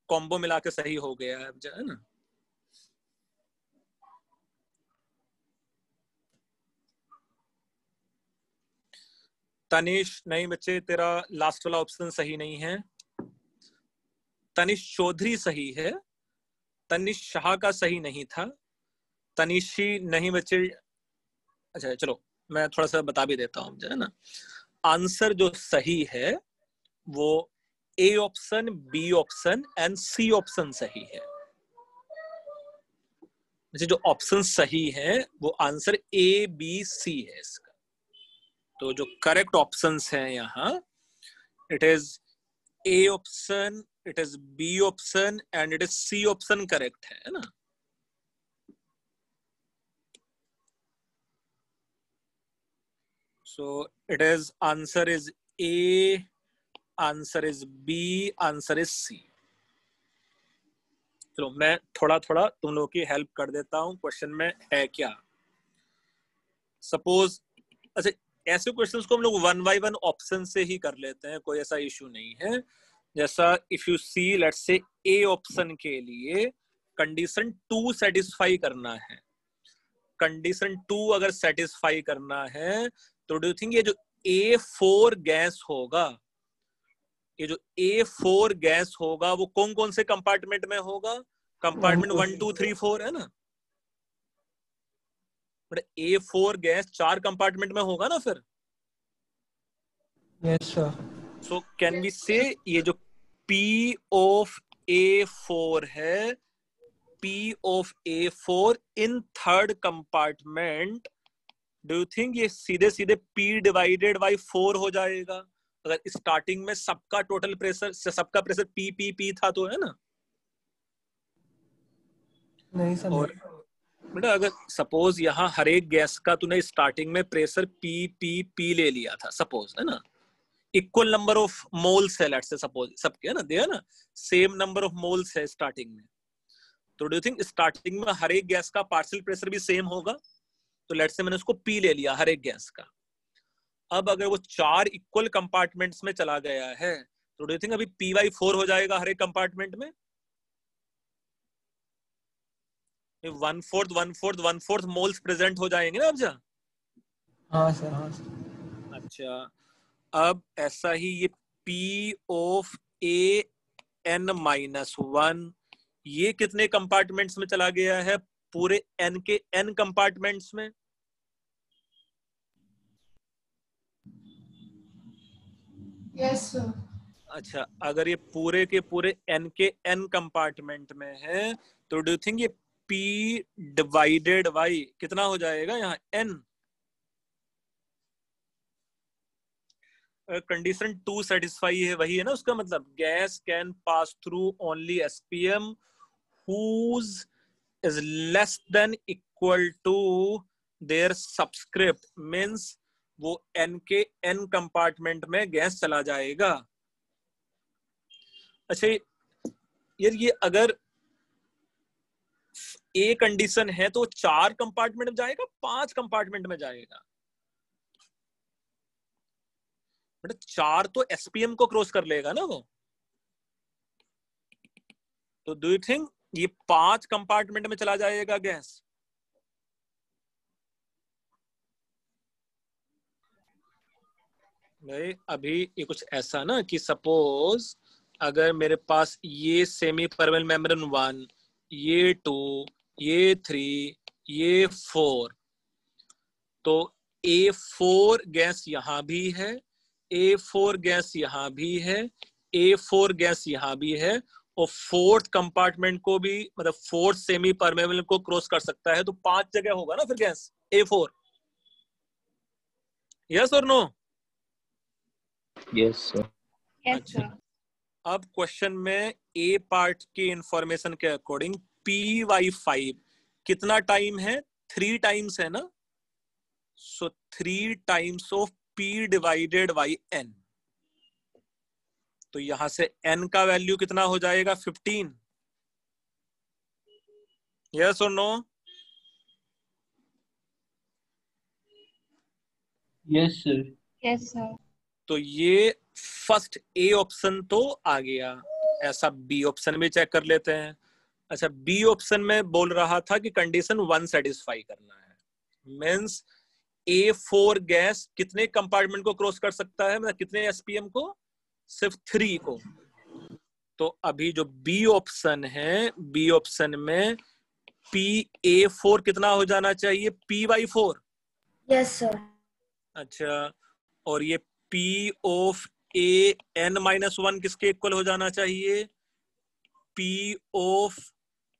कॉम्बो मिला के सही हो गया है ना? तनिष, नहीं बच्चे, तेरा लास्ट वाला ऑप्शन सही नहीं है। तनिष चौधरी सही है, तनिष शाह का सही नहीं था। तनिशी नहीं बच्चे। अच्छा चलो मैं थोड़ा सा बता भी देता हूँ, है ना? आंसर जो सही है वो A option, B option and C option सही है। जो ऑप्शन सही है वो आंसर ए बी सी है इसका। तो जो करेक्ट ऑप्शंस हैं यहाँ, it is A option, it is B option and it is C option correct है ना? So it is answer is A, answer is B, answer is C. चलो मैं थोड़ा थोड़ा तुम लोगों की हेल्प कर देता हूँ। क्वेश्चन में है क्या? सपोज, अच्छा ऐसे क्वेश्चंस को हम लोग वन बाय वन ऑप्शन से ही कर लेते हैं, कोई ऐसा इश्यू नहीं है। जैसा if you see, let's say A option के लिए कंडीशन 2 सेटिस्फाई करना है। कंडीशन 2 अगर सेटिस्फाई करना है तो डू यू थिंक ये जो A4 गैस होगा, ये जो A4 गैस होगा वो कौन कौन से कंपार्टमेंट में होगा? कंपार्टमेंट 1 2 3 4 है ना? A4 गैस 4 कंपार्टमेंट में होगा ना फिर? Yes sir. So can we say ये जो P ऑफ A4 है, P of A4 in third compartment, do you think ये सीधे सीधे P डिवाइडेड बाई 4 हो जाएगा? अगर स्टार्टिंग में सबका टोटल प्रेशर, सबका प्रेशर P था तो, है ना? नहीं समझ। और बेटा अगर सपोज यहाँ हर एक गैस का तूने स्टार्टिंग में प्रेशर P ले लिया था सपोज, है ना? इक्वल नंबर ऑफ मोल्स है लेट्स से सपोज सबके, है ना? दे है ना सेम नंबर ऑफ मोल्स है स्टार्टिंग में, तो डू यू थिंक स्टार्टिंग में हर एक गैस का पार्शियल प्रेशर भी सेम होगा? तो लेट्स से मैंने उसको P ले लिया हर एक गैस का। अब अगर वो 4 इक्वल कंपार्टमेंट्स में चला गया है तो डू यू थिंक अभी P/4 हो जाएगा हर एक कंपार्टमेंट में? 1/4 मोल्स प्रेजेंट हो जाएंगे ना अब जा? हाँ सर, हाँ सर। अच्छा, अब ऐसा ही ये P ऑफ AN-1 ये कितने कंपार्टमेंट्स में चला गया है? पूरे N के N कंपार्टमेंट्स में। Yes sir. अच्छा, अगर ये पूरे के पूरे N के N कंपार्टमेंट में है तो डू यू थिंक ये P डिवाइडेड बाई कितना हो जाएगा यहाँ? N। कंडीशन 2 सेटिस्फाई है, वही है ना उसका मतलब, gas can pass through only SPM whose is less than equal to their subscript, means वो N के N कंपार्टमेंट में गैस चला जाएगा। अच्छा यार ये अगर A कंडीशन है तो 4 कंपार्टमेंट में जाएगा, 5 कंपार्टमेंट में जाएगा? बेटा 4 तो SPM को क्रॉस कर लेगा ना वो, तो डू यू थिंक ये 5 कंपार्टमेंट में चला जाएगा गैस? भाई अभी ये कुछ ऐसा ना कि सपोज अगर मेरे पास ये सेमी परमेबल मेम्ब्रेन 1, ये 2, ये 3, ये 4, तो A4 गैस यहां भी है, A4 गैस यहां भी है, A4 गैस यहां भी है, और 4th कंपार्टमेंट को भी, मतलब 4th सेमी परमेबल को क्रॉस कर सकता है, तो 5 जगह होगा ना फिर गैस A4। यस और नो? Yes sir. अच्छा, अब क्वेश्चन में ए पार्ट की इंफॉर्मेशन के अकॉर्डिंग P/5 कितना टाइम है? 3 टाइम्स है ना? सो 3 times of P divided by N, तो यहां से N का वैल्यू कितना हो जाएगा? 15। यस और no? Yes sir. Yes sir. तो ये फर्स्ट ए ऑप्शन तो आ गया, ऐसा बी ऑप्शन भी चेक कर लेते हैं। अच्छा, बी ऑप्शन में बोल रहा था कि कंडीशन 1 सेटिस्फाई करना है, मींस A4 गैस कितने कंपार्टमेंट को क्रॉस कर सकता है, मतलब कितने एसपीएम को, सिर्फ 3 को। तो अभी जो बी ऑप्शन है, बी ऑप्शन में PA4 कितना हो जाना चाहिए, P/4। Yes sir. अच्छा, और ये P ऑफ AN-1 किसके इक्वल हो जाना चाहिए, P ऑफ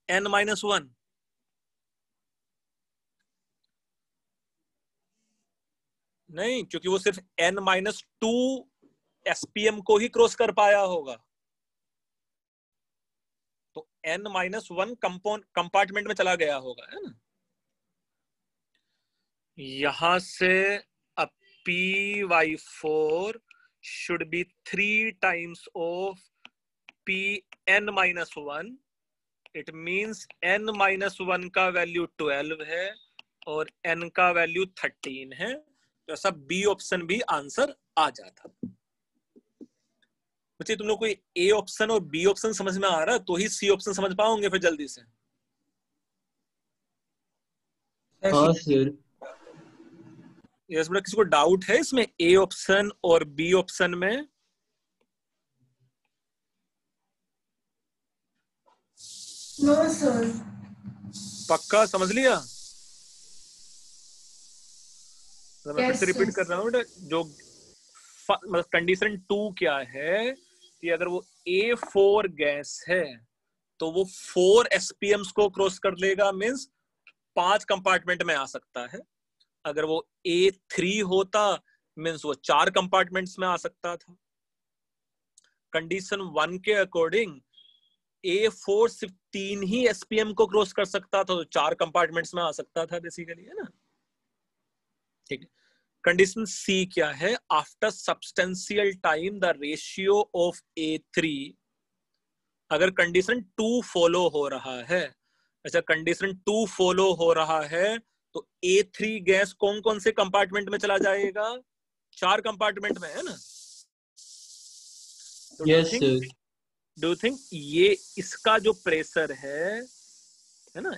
N-1। नहीं, क्योंकि वो सिर्फ N-2 एसपीएम को ही क्रॉस कर पाया होगा, तो N-1 कंपार्टमेंट में चला गया होगा, है ना। यहां से अब P/4 should be 3 times of Pn-1। It means N-1 का वैल्यू 12 है और N का वैल्यू 13 है, तो ऐसा बी ऑप्शन भी आंसर आ जाता। बच्चे तुम लोग को ए ऑप्शन और बी ऑप्शन समझ में आ रहा है तो ही सी ऑप्शन समझ पाओगे फिर जल्दी से। हाँ सर। यस बेटा, किसी को डाउट है इसमें ए ऑप्शन और बी ऑप्शन में? No sir. पक्का समझ लिया? तो मैं फिर Yes, से रिपीट sir. कर रहा हूँ बेटा, जो मतलब कंडीशन 2 क्या है कि अगर वो A4 गैस है तो वो 4 एसपीएम्स को क्रॉस कर लेगा, मींस 5 कंपार्टमेंट में आ सकता है। अगर वो A3 होता मींस वो 4 कंपार्टमेंट्स में आ सकता था। कंडीशन 1 के अकॉर्डिंग A4 सिर्फ 3 ही एसपीएम को क्रॉस कर सकता था, तो 4 कंपार्टमेंट्स में आ सकता था बेसिकली, है ना। ठीक है। कंडीशन सी क्या है, after substantial time the ratio of A3, अगर कंडीशन 2 फॉलो हो रहा है, अच्छा कंडीशन 2 फॉलो हो रहा है तो A3 गैस कौन कौन से कंपार्टमेंट में चला जाएगा, 4 कंपार्टमेंट में, है ना। तो yes sir. Do you think ये इसका जो प्रेशर है ना,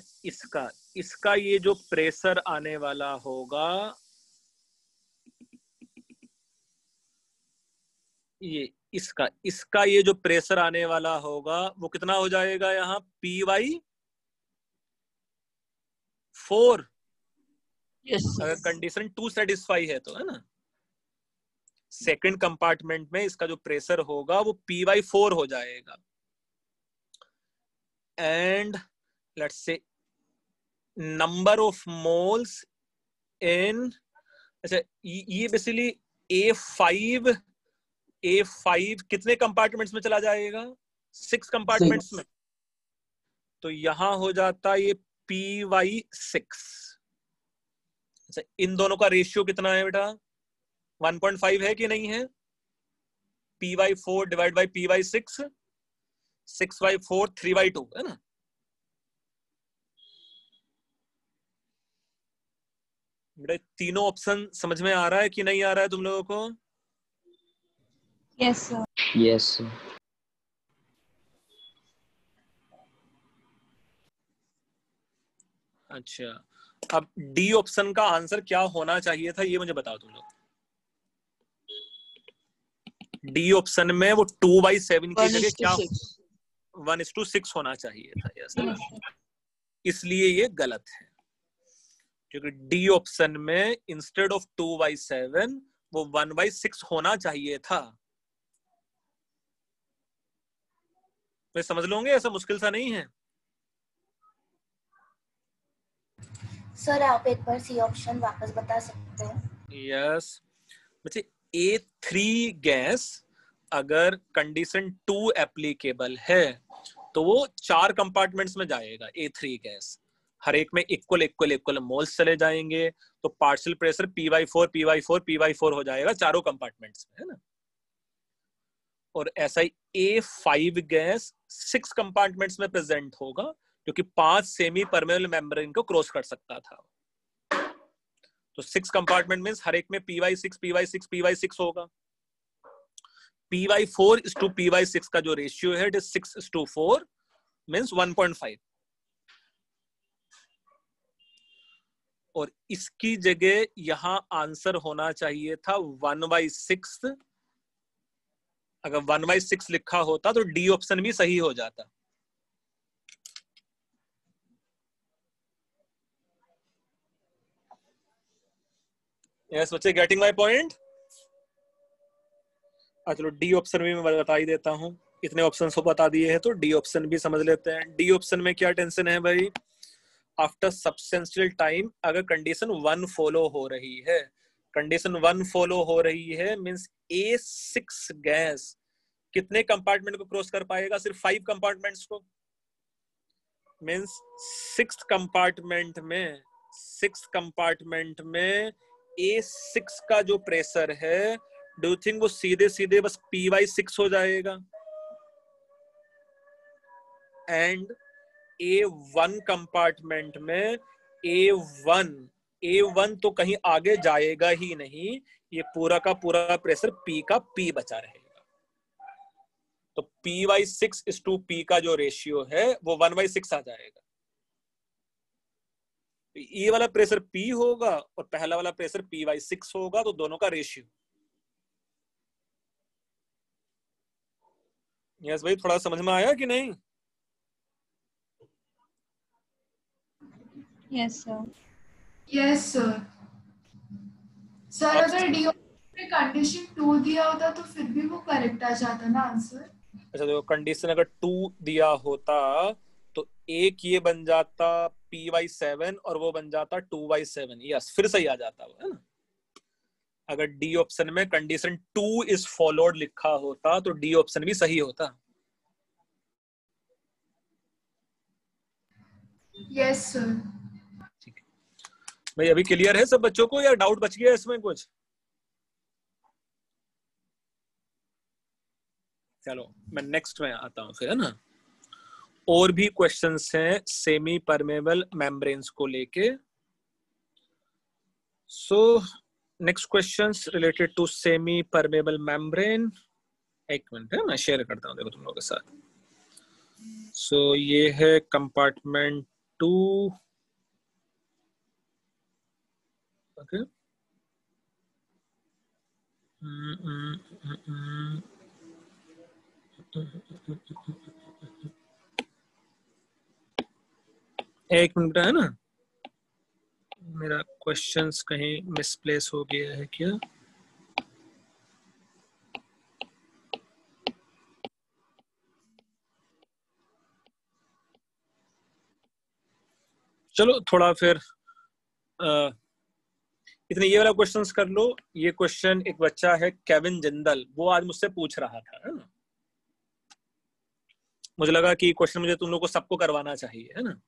इसका ये जो प्रेशर आने वाला होगा, ये इसका ये जो प्रेशर आने वाला होगा वो कितना हो जाएगा यहाँ, P/4। यस अगर कंडीशन 2 सेटिस्फाई है तो, है ना। सेकंड कंपार्टमेंट में इसका जो प्रेशर होगा वो P/4 हो जाएगा। And let's say number of moles इन, अच्छा ये बेसिकली A5 कितने कंपार्टमेंट्स में चला जाएगा, 6 कंपार्टमेंट्स में, तो यहां हो जाता ये P/6। अच्छा, इन दोनों का रेशियो कितना है बेटा, 1.5 है कि नहीं है, P/4 डिवाइड बाई P/6, 6/4 3/2, है ना। बेटा तीनों ऑप्शन समझ में आ रहा है कि नहीं आ रहा है तुम लोगों को? Yes sir. यस। अच्छा, अब डी ऑप्शन का आंसर क्या होना चाहिए था ये मुझे बताओ तुम लोग। डी ऑप्शन में वो 2/7 की जगह क्या 1:6 होना चाहिए था, यस, है ना। इसलिए ये गलत है, क्योंकि डी ऑप्शन में इंस्टेड ऑफ 2/7 वो 1/6 होना चाहिए था। तो समझ लोगे, ऐसा मुश्किल सा नहीं है। सर आप एक बार सी ऑप्शन वापस बता सकते हैं? यस बच्चे, A3 गैस अगर कंडीशन 2 एप्लीकेबल है तो वो 4 कंपार्टमेंट्स में जाएगा। A3 गैस हर एक में इक्वल इक्वल इक्वल मोल्स चले जाएंगे, तो partial pressure P/4 P/4 P/4 हो जाएगा चारों कंपार्टमेंट्स में, है ना। और ऐसा ही A5 गैस 6 कंपार्टमेंट्स में प्रेजेंट होगा, क्योंकि 5 सेमी परमेबल मेम्ब्रेन को क्रॉस कर सकता था। तो 6 कंपार्टमेंट मीन्स हर एक में py6 py6 py6 होगा। py4 py6 का जो रेशियो है इट इज 6:4 मीन्स 1.5। और इसकी जगह यहां आंसर होना चाहिए था 1/6। अगर 1/6 लिखा होता तो डी ऑप्शन भी सही हो जाता। यस बच्चे, गेटिंग माय पॉइंट? चलो डी ऑप्शन भी मैं बता ही देता हूं। इतने ऑप्शन को बता दिए हैं तो डी ऑप्शन भी समझ लेते हैं। डी ऑप्शन में क्या टेंशन है भाई? आफ्टर सब्सटेंशियल टाइम अगर कंडीशन 1 फॉलो हो रही है, कंडीशन 1 फॉलो हो रही है मींस A6 गैस कितने कंपार्टमेंट को क्रॉस कर पाएगा? सिर्फ 5 कंपार्टमेंट्स को। मींस 6th कंपार्टमेंट में A6 का जो प्रेशर है, डू यू थिंक वो सीधे सीधे बस py6 हो जाएगा? एंड A1 कंपार्टमेंट में A1 तो कहीं आगे जाएगा ही नहीं, ये पूरा का पूरा प्रेशर P का P बचा रहेगा। तो py6:P का जो रेशियो है वो 1/6 आ जाएगा। ये वाला प्रेशर P होगा और पहला वाला प्रेशर py6 होगा, तो दोनों का रेशियो। यस भाई, थोड़ा समझ में आया कि नहीं? Yes, sir. Yes sir. Sir अगर डी में कंडीशन 2 दिया होता तो फिर भी वो करेक्ट आ जाता ना आंसर? अच्छा देखो, कंडीशन अगर 2 दिया होता तो एक ये बन जाता py7 और वो बन जाता 2/7। यस, फिर सही आ जाता वो, है ना? अगर डी ऑप्शन में कंडीशन 2 इज फॉलोड लिखा होता तो डी ऑप्शन भी सही होता। Yes sir. ठीक है भाई, अभी क्लियर है सब बच्चों को या डाउट बच गया इसमें कुछ? चलो मैं नेक्स्ट में आता हूं फिर, है ना? और भी क्वेश्चंस हैं सेमी परमेबल मेम्ब्रेन्स को लेके। So next questions related to semi permeable membrane. एक मिनट है, मैं शेयर करता हूं देखो तुम लोगों के साथ। सो ये है कंपार्टमेंट 2। ओके, एक मिनट है ना, मेरा क्वेश्चंस कहीं मिसप्लेस हो गया है क्या? चलो थोड़ा फिर इतने ये वाला क्वेश्चंस कर लो। ये क्वेश्चन एक बच्चा है केविन जिंदल, वो आज मुझसे पूछ रहा था, है ना? मुझे लगा कि क्वेश्चन मुझे तुम लोग को सबको करवाना चाहिए, है ना?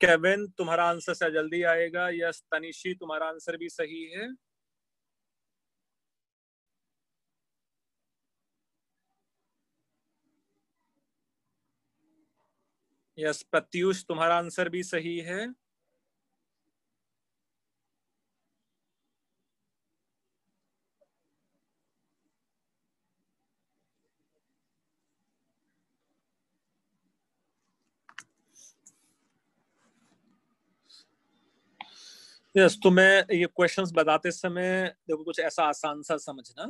केविन तुम्हारा आंसर से जल्दी आएगा। यस तनिशी तुम्हारा आंसर भी सही है। यस प्रत्युष तुम्हारा आंसर भी सही है। यस तो मैं ये क्वेश्चंस बताते समय देखो कुछ ऐसा आसान सा समझना।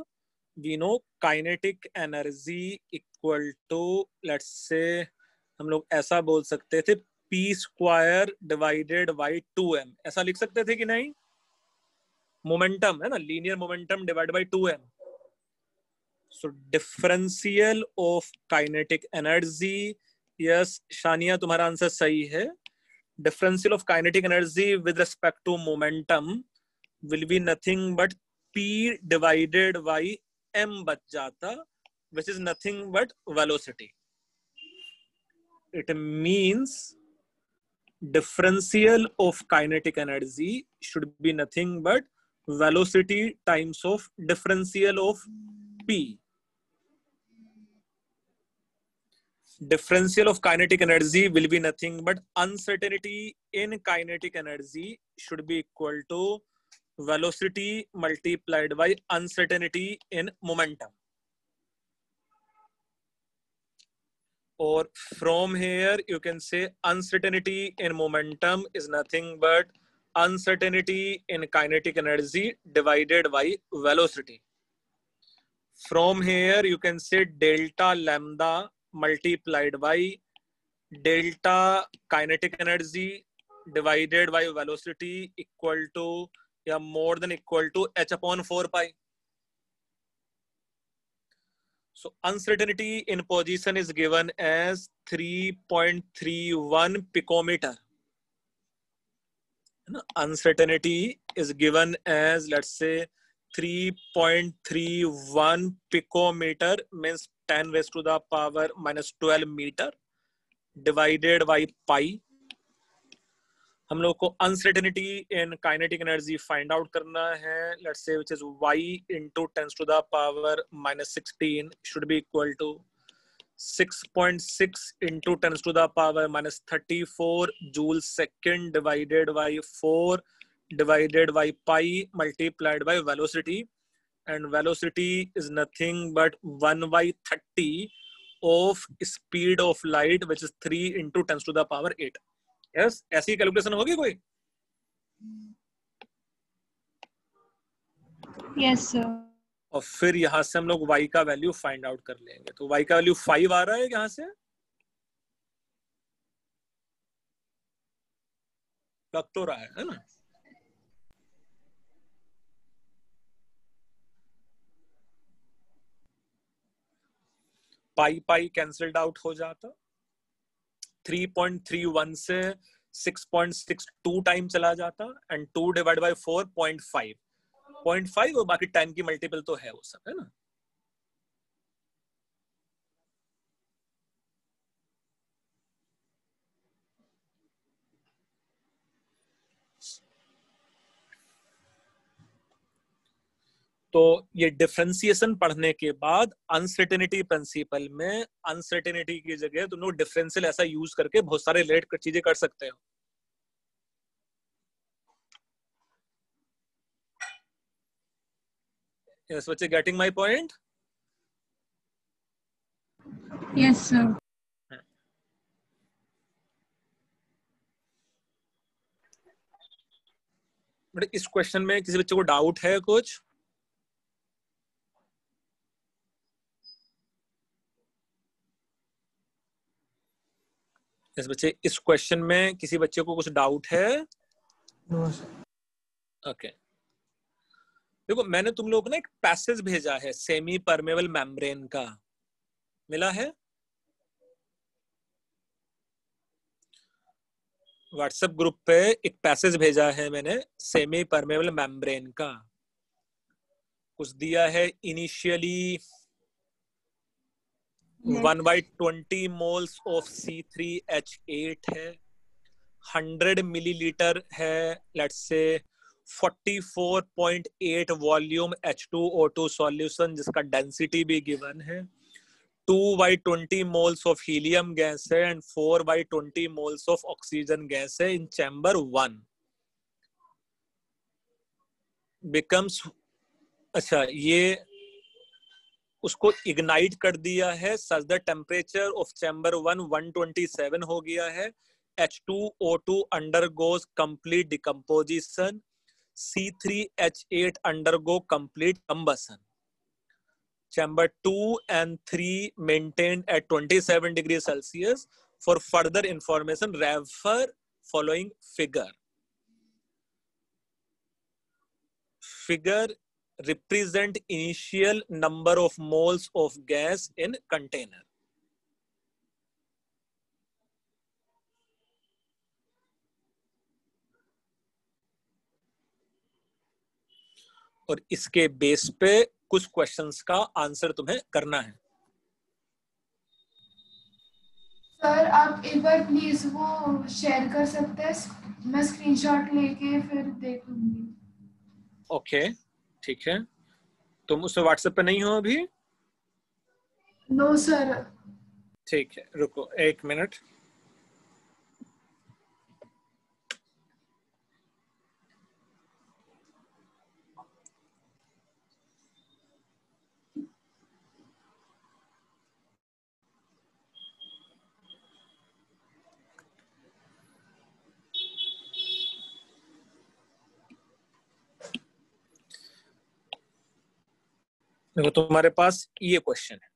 We know kinetic energy equal to let's say हम लोग ऐसा बोल सकते थे p² डिवाइडेड बाई 2m, ऐसा लिख सकते थे कि नहीं? मोमेंटम है ना, linear momentum divide by 2m। So differential of kinetic energy, yes Shania तुम्हारा आंसर सही है। differential of kinetic energy with respect to momentum will be nothing but p divided by m बच जाता, which is nothing but velocity. It means differential of kinetic energy should be nothing but velocity times of differential of p. Differential of kinetic energy will be nothing but uncertainty in kinetic energy should be equal to velocity multiplied by uncertainty in momentum. Or from here you can say uncertainty in momentum is nothing but uncertainty in kinetic energy divided by velocity. From here you can say delta lambda multiplied by delta kinetic energy divided by velocity equal to या more than equal to h upon 4 pi. So uncertainty in position is given as 3.31 picometer. Uncertainty is given as let's say 3.31 picometer means 10 raised to the power minus 12 meter divided by pi. हम लोग को uncertainty in kinetic energy find out करना है। Let's से which is y into 10 to the power minus 16 should be equal to 6.6 into 10 to the power minus 34 joule second divided by 4 divided by pi multiplied by velocity, and velocity is nothing but 1/30 of speed of light which is 3 into 10 to the power 8. Yes ऐसी calculation होगी कोई? Yes sir. और फिर यहां से हम लोग y का वैल्यू फाइंड आउट कर लेंगे। तो y का वैल्यू 5 आ रहा है यहां से, लग तो रहा है ना? पाई पाई कैंसल्ड आउट हो जाता, 3.31 से 6.62 टाइम चला जाता एंड 2 डिवाइड बाय 4 0.5 और बाकी टाइम की मल्टीपल तो है वो सब, है ना? तो ये डिफरेंशिएशन पढ़ने के बाद अनसर्टेनिटी प्रिंसिपल में अनसर्टेनिटी की जगह तुम लोग डिफरेंशियल ऐसा यूज करके बहुत सारे रिलेट चीजें कर सकते हो। Yes, what's getting my point? Yes, sir. But इस क्वेश्चन में किसी बच्चे को डाउट है कुछ? इस बच्चे इस क्वेश्चन में किसी बच्चे को कुछ डाउट है? No sir. ओके देखो मैंने तुम लोगों को ना एक पैसेज भेजा है सेमी परमेबल मेम्ब्रेन का, मिला है? व्हाट्सएप ग्रुप पे एक पैसेज भेजा है मैंने सेमी परमेबल मेम्ब्रेन का। कुछ दिया है इनिशियली 1/20 moles of C3H8 है, 100 मिलीलीटर है, लेट्स से 44.8 वॉल्यूम H2O2 सॉल्यूशन जिसका डेंसिटी भी गिवन है, 2/20 मोल्स ऑफ हीलियम गैस है and 4/20 moles of oxygen gas है इन चैम्बर 1 बिकम्स, अच्छा ये उसको इग्नाइट कर दिया है, सच द टेम्परेचर ऑफ चैम्बर 1 127 हो गया है, H2O2 undergoes complete decomposition, C3H8 undergo complete combustion. Chamber 2 and 3 maintained at 27 degrees Celsius. For further information, refer following figure. Figure represent initial number of moles of gas in container. और इसके base पे कुछ questions का answer तुम्हें करना है। Sir आप एक बार प्लीज वो शेयर कर सकते हैं, मैं स्क्रीनशॉट लेके फिर देख लूंगी। ओके ठीक है, तुम उस व्हाट्सएप पे नहीं हो अभी? No sir. ठीक है, रुको 1 मिनट। देखो तुम्हारे पास ये क्वेश्चन है,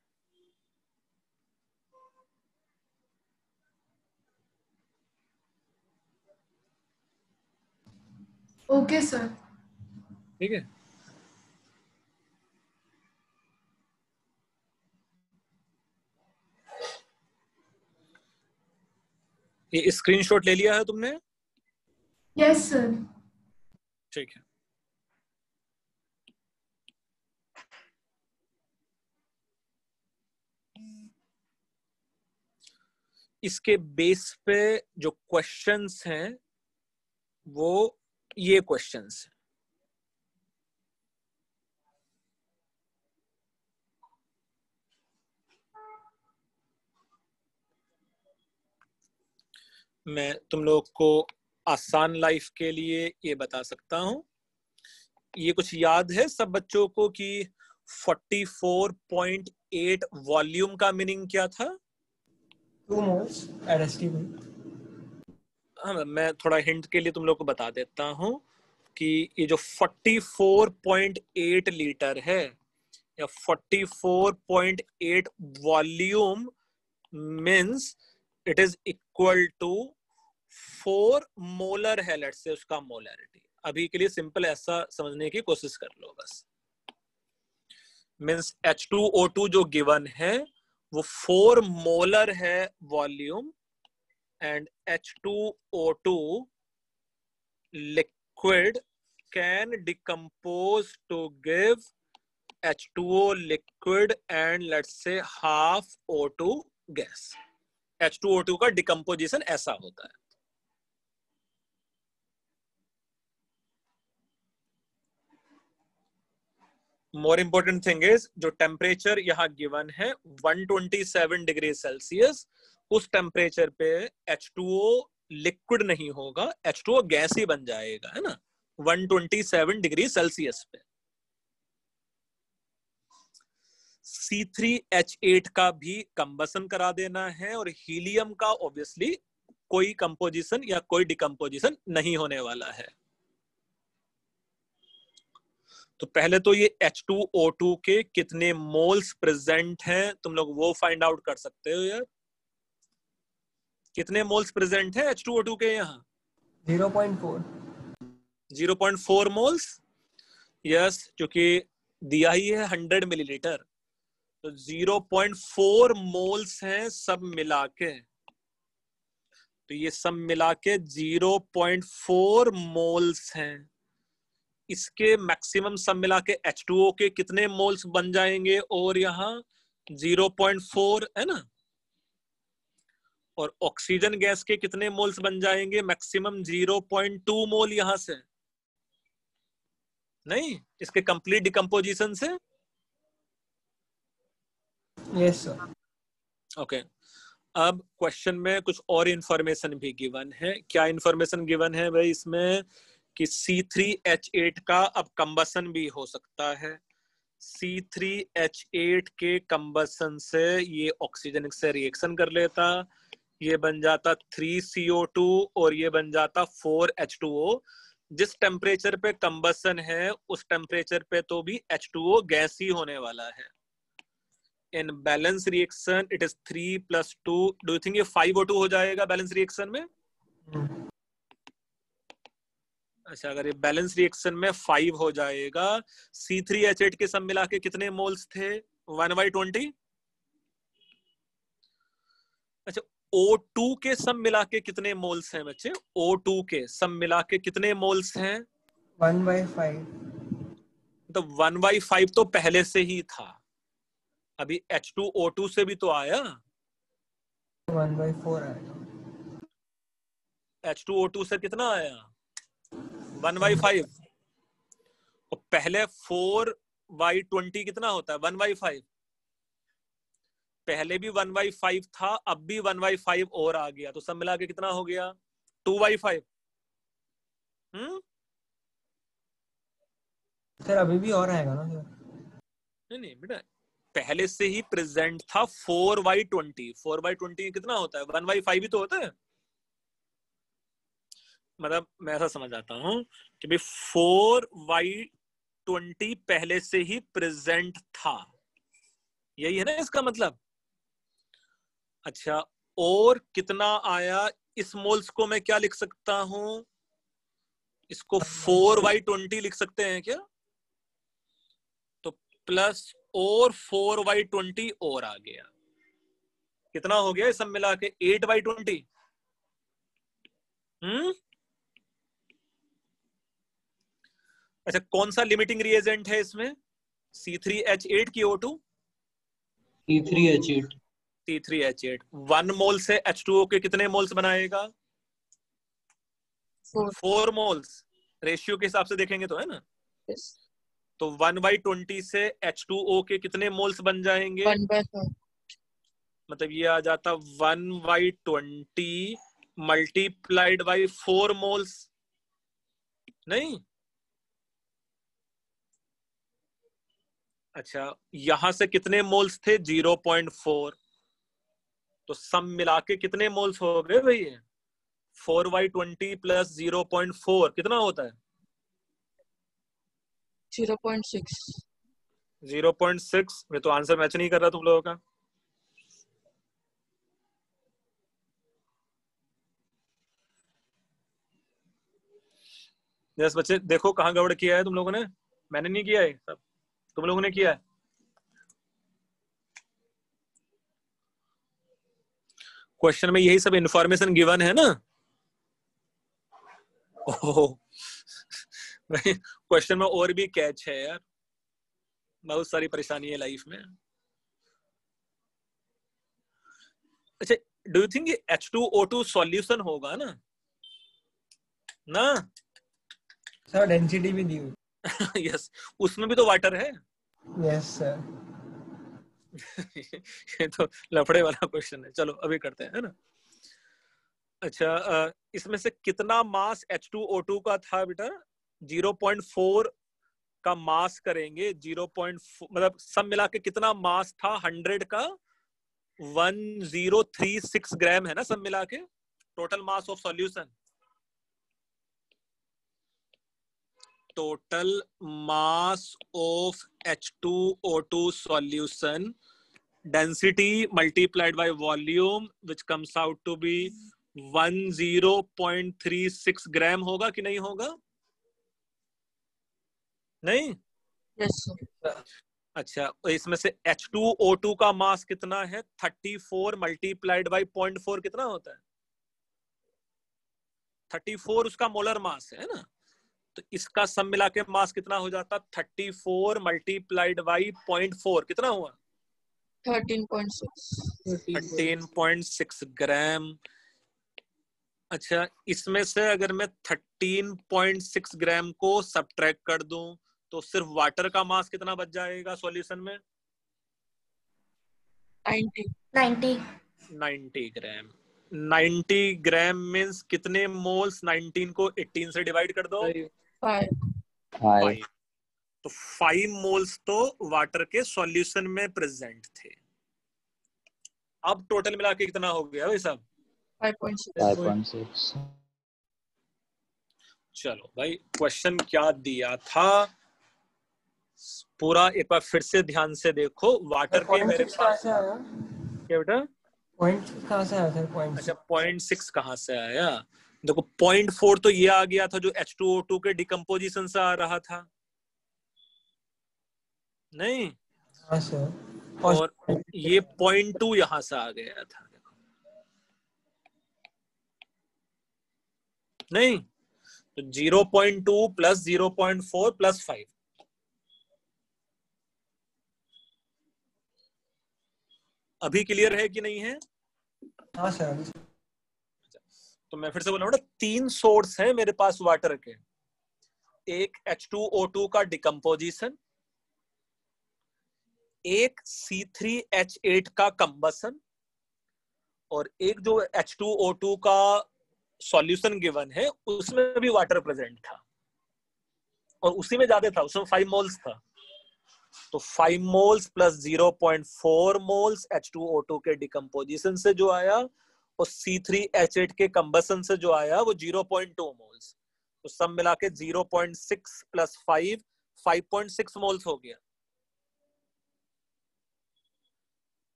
ओके सर। ठीक है, ये स्क्रीनशॉट ले लिया है तुमने? Yes sir. ठीक है, इसके बेस पे जो क्वेश्चंस हैं वो ये क्वेश्चंस हैं। मैं तुम लोग को आसान लाइफ के लिए ये बता सकता हूं, ये कुछ याद है सब बच्चों को कि 44.8 वॉल्यूम का मीनिंग क्या था? 2 moles at ST. हाँ, मैं थोड़ा हिंट के लिए तुम लोग को बता देता हूं कि ये जो 44.8 लीटर है या 44.8 volume means it is equal to 4 molar है, लेट्स से उसका मोलरिटी। अभी के लिए सिंपल ऐसा समझने की कोशिश कर लो बस। मीन्स H2O2 जो गिवन है वो 4 मोलर है volume and H2O2 liquid can decompose to give H2O liquid and let's say half O2 gas. H2O2 का डिकम्पोजिशन ऐसा होता है। मोर इंपॉर्टेंट थिंग इज जो टेम्परेचर यहाँ गिवन है 127 डिग्री सेल्सियस, उस टेम्परेचर पे H2O लिक्विड नहीं होगा, H2O गैस ही बन जाएगा, है ना, 127 डिग्री सेल्सियस पे। C3H8 का भी कंबसन करा देना है और हीलियम का ऑब्वियसली कोई कंपोजिशन या कोई डिकम्पोजिशन नहीं होने वाला है। तो पहले तो ये H2O2 के कितने मोल्स प्रेजेंट हैं तुम लोग वो फाइंड आउट कर सकते हो यार। कितने मोल्स प्रेजेंट है H2O2 के यहाँ? 0.4 मोल्स। यस, क्योंकि दिया ही है 100 मिलीलीटर, तो 0.4 मोल्स हैं सब मिला के। तो ये सब मिला के 0.4 मोल्स हैं। इसके मैक्सिमम सब मिला के H2O के कितने मोल्स बन जाएंगे? और यहाँ 0.4 है ना, और ऑक्सीजन गैस के कितने मोल्स बन जाएंगे? मैक्सिमम 0.2 मोल यहां से, नहीं इसके कंप्लीट डिकम्पोजिशन से। Yes sir. ओके, अब क्वेश्चन में कुछ और इंफॉर्मेशन भी गिवन है। क्या इंफॉर्मेशन गिवन है भाई इसमें? कि C3H8 का अब कंबसन भी हो सकता है। C3H8 के कंबसन से ये ऑक्सीजन से रिएक्शन कर लेता, ये बन जाता 3CO2 और ये बन जाता 4H2O। जिस टेम्परेचर पे कंबसन है उस टेम्परेचर पे तो भी H2O गैस ही होने वाला है। In balance reaction it is 3 + 2। Do you think ये 5O2 हो जाएगा बैलेंस रिएक्शन में? अच्छा, अगर ये बैलेंस रिएक्शन में 5 हो जाएगा, C3H8 के सब मिला के कितने मोल्स थे? 1/20। अच्छा, O2 के सब मिला के कितने मोल्स हैं बच्चे? O2 के सब मिला के कितने मोल्स हैं? 1/5। तो 1/5 तो पहले से ही था, अभी H2O2 से भी तो आया। 1/4 आएगा। H2O2 से कितना आया? 1/5। और पहले 4/20 कितना होता है? 1/5। पहले भी 1/5 था, अब भी 1/5 और आ गया, तो सब मिला के कितना हो गया? 2/5। सर अभी भी और आएगा ना सर? नहीं बेटा, पहले से ही प्रेजेंट था 4/20। 4/20 कितना होता है? 1/5 ही तो होता है। मतलब मैं ऐसा समझ आता हूं कि भाई 4/20 पहले से ही प्रेजेंट था, यही है ना इसका मतलब। अच्छा, और कितना आया? इस मोल्स को मैं क्या लिख सकता हूं? इसको 4/20 लिख सकते हैं क्या? तो प्लस और 4/20 और आ गया, कितना हो गया सब मिला के? 8/20। अच्छा, कौन सा लिमिटिंग रिएजेंट है इसमें? C3H8 की O2? C3H8। C3H8 1 मोल से H2O के कितने मोल्स बनाएगा? 4 मोल्स। रेशियो के हिसाब से देखेंगे तो, है ना? तो 1/20 से H2O के कितने मोल्स बन जाएंगे? 1/4। मतलब ये आ जाता 1/20 मल्टीप्लाइड बाई 4 मोल्स, नहीं? अच्छा, यहां से कितने मोल्स थे? 0.4। तो सब मिला के कितने मोल्स हो गए भाई? 4/20 + 0.4 कितना होता है? 0.6। 0.6। मैं तो आंसर मैच नहीं कर रहा तुम लोगों का। यस बच्चे, देखो कहाँ गड़बड़ किया है तुम लोगों ने। मैंने नहीं किया है, सब तुम लोगों ने किया है। क्वेश्चन में यही सब इंफॉर्मेशन गिवन है ना। ओह, क्वेश्चन में और भी कैच है यार, बहुत सारी परेशानी है लाइफ में। अच्छा, डू यू थिंक ये H2O2 सॉल्यूशन होगा ना? ना सर डेंसिटी भी दी हुई। यस, उसमें भी तो वाटर है। Yes sir. ये तो लफड़े वाला क्वेश्चन है। चलो अभी करते हैं, है ना? अच्छा, इसमें से कितना मास H2O2 का था बेटा? 0.4 का मास करेंगे। 0.4 मतलब सब मिला के कितना मास था 100 का? 1036 ग्राम है ना सब मिला के total mass of solution. Total mass of H2O2 solution density multiplied by volume which comes out to be 10.36 ग्राम होगा कि नहीं होगा? नहीं? Yes sir. अच्छा, इसमें से H2O2 का मास कितना है? 34 मल्टीप्लाइड बाई 0.4 कितना होता है? 34 उसका मोलर मास है ना? तो इसका सब मिला के मास कितना हो जाता? 34 मल्टीप्लाइड बाई 0.4 कितना हुआ? 13.6. 13.6 ग्राम। अच्छा, इसमें से अगर मैं 13.6 ग्राम को सब्ट्रैक्ट कर दूं तो सिर्फ वाटर का मास कितना बच जाएगा सॉल्यूशन में? 90 ग्राम। 90 ग्राम मीन्स कितने मोल्स? 19 को 18 से डिवाइड कर दो। 5। तो 5 मोल्स तो वाटर के सॉल्यूशन में प्रेजेंट थे। अब टोटल मिला के कितना हो गया भाई साहब? 5.6. चलो भाई, क्वेश्चन क्या दिया था पूरा एक बार फिर से ध्यान से देखो। वाटर के मेरे पास क्या बेटा? पॉइंट कहाँ से आया था? पॉइंट अच्छा, 0.6 कहाँ से आया? देखो 0.4 तो ये आ गया था जो H2O2 के डिकम्पोजिशन से आ रहा था, नहीं? हाँ सर। और ये 0.2 यहाँ से आ गया था, देखो, नहीं? तो 0.2 प्लस 0.4 प्लस 5। अभी क्लियर है कि नहीं है? हाँ सर। तो मैं फिर से बोल रहा हूँ ना, 3 सोर्स है मेरे पास वाटर के। एक H2O2 का डिकम्पोजिशन, एक C3H8 का कंबसन, और एक जो H2O2 का सॉल्यूशन गिवन है उसमें भी वाटर प्रेजेंट था, और उसी में ज्यादा था, उसमें 5 मोल्स था। तो 5 मोल्स प्लस 0.4 मोल्स H2O2 के डिकम्पोजिशन से जो आया, और C3H8 के कंबसन से जो आया वो 0.2 मोल्स। तो सब मिला के 0.6 प्लस 5.6 मोल्स हो गया।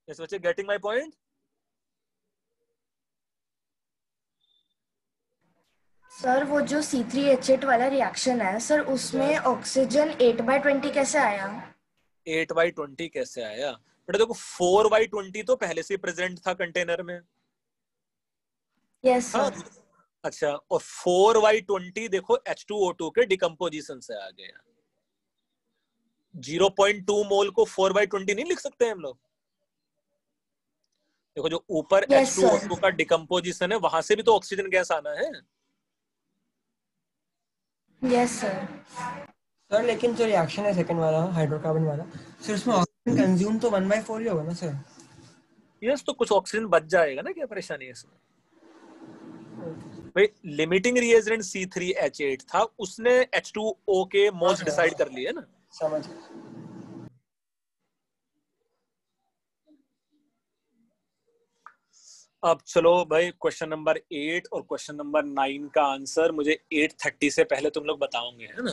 Yes, बच्चे, गेटिंग माय पॉइंट? सर वो जो C3H8 वाला रिएक्शन है सर, उसमें ऑक्सीजन 8/20 कैसे आया? 8/20 कैसे आया बेटा? देखो 4/20 तो पहले से प्रेजेंट था कंटेनर में। Yes sir. अच्छा, और 4/20 देखो H2O2 के डिकम्पोजिशन से आ गया। 0.2 मोल को 4/20 नहीं लिख सकते हम लोग? देखो जो ऊपर Yes, H2O2 sir. का डिकम्पोजिशन है वहां से भी तो ऑक्सीजन गैस आना है। Yes sir. सर लेकिन जो रिएक्शन है सेकंड वाला हाइड्रोकार्बन वाला, सर उसमें ऑक्सीजन कंज्यूम तो 1/4 ही होगा ना सर? यस, तो कुछ ऑक्सीजन बच जाएगा ना, क्या परेशानी है इसमें? भाई लिमिटिंग रिएजेंट C3H8 था, उसने H2O के मोल्स डिसाइड कर लिए ना। समझ। अब चलो भाई, क्वेश्चन नंबर 8 और क्वेश्चन नंबर 9 का आंसर मुझे 8:30 से पहले तुम लोग बताओगे, है ना?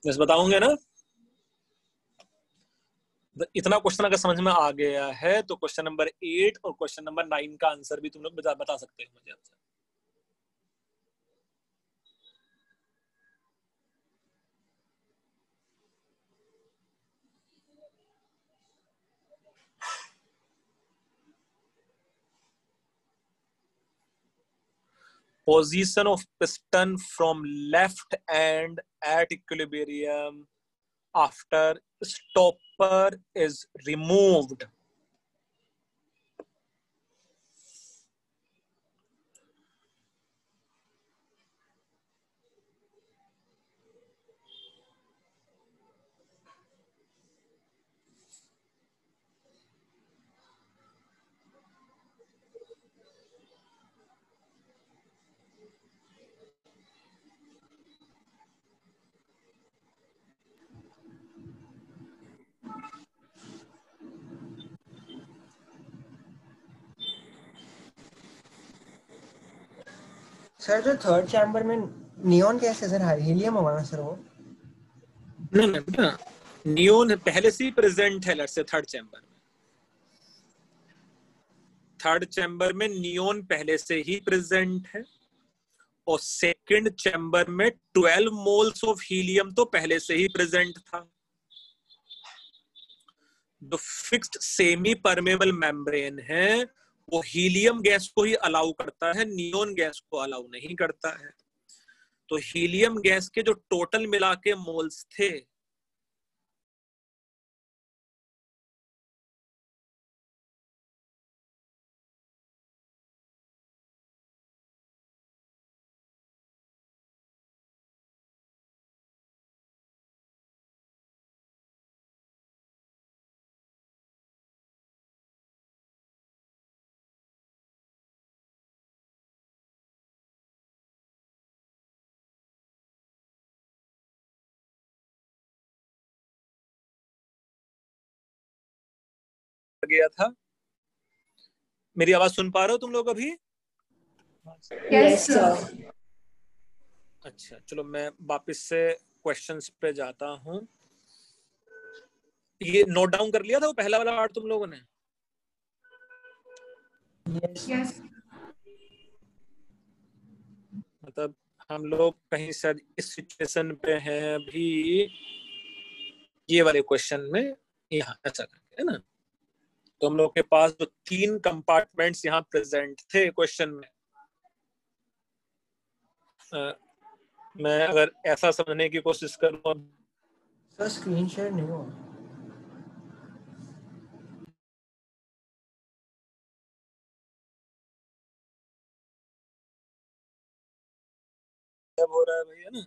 बस बताओगे ना? इतना क्वेश्चन अगर समझ में आ गया है तो क्वेश्चन नंबर 8 और क्वेश्चन नंबर 9 का आंसर भी तुम लोग बता सकते हो मुझे answer. Position of piston from left end at equilibrium after stopper is removed. Sir जो थर्ड चैम्बर में नियॉन कैसे सर? हीलियम होगा ना सर वो? नहीं बेटा, नियोन पहले से ही प्रेजेंट है। लेट्स से थर्ड चैम्बर में नियोन पहले से ही प्रेजेंट है, और सेकंड चैम्बर में 12 मोल्स ऑफ हीलियम तो पहले से ही प्रेजेंट था। जो फिक्स्ड सेमी परमेबल मेम्ब्रेन है वो हीलियम गैस को ही अलाउ करता है, नियोन गैस को अलाउ नहीं करता है। तो हीलियम गैस के जो टोटल मिला के मोल्स थे गया था। मेरी आवाज सुन पा रहे हो तुम लोग अभी? Yes sir. अच्छा चलो मैं वापस से क्वेश्चंस पे जाता हूँ। ये नोट डाउन कर लिया था वो पहला वाला पार्ट तुम लोगों ने? यस मतलब हम लोग कहीं शायद इस सिचुएशन पे हैं अभी, ये वाले क्वेश्चन में यहाँ ऐसा करके, है ना? तो हम लोग के पास जो 3 कंपार्टमेंट्स यहाँ प्रेजेंट थे क्वेश्चन में, मैं अगर ऐसा समझने की कोशिश करूँ, सर स्क्रीन शेयर नहीं हुआ। अब हो रहा है भाई, है ना?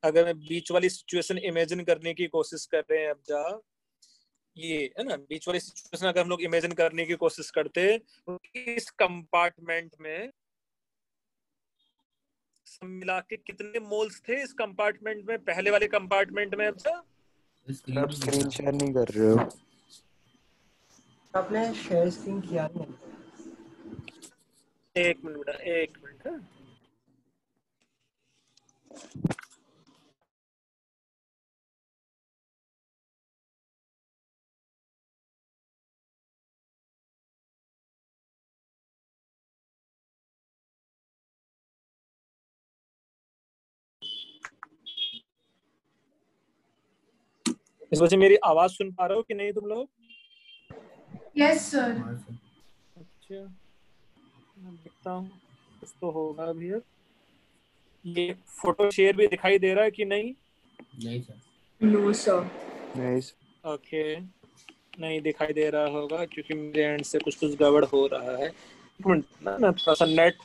अगर मैं बीच वाली सिचुएशन इमेजिन करने की कोशिश कर रहे हैं, अब जा ये है ना, बीच वाली सिचुएशन अगर हम लोग इमेजिन करने की कोशिश करते, इस कंपार्टमेंट में सब मिला के कितने मोल्स थे इस कंपार्टमेंट में, पहले वाले कंपार्टमेंट में? अच्छा आप स्क्रीन शेयर नहीं कर रहे हो। आपने शेयर स्क्रीन किया नहीं। एक मिनट, एक मिनट। इस वजह से मेरी आवाज सुन पा रहे हो कि नहीं तुम लोग? Yes sir. अच्छा मैं देखता हूँ, कुछ तो होगा अभी। अब ये फोटो शेयर भी दिखाई दे रहा है कि नहीं? नहीं सर। No sir. नहीं ओके, नहीं दिखाई दे रहा होगा क्योंकि मेरे एंड से कुछ कुछ गड़बड़ हो रहा है। एक मिनट ना, मैं थोड़ा सा नेट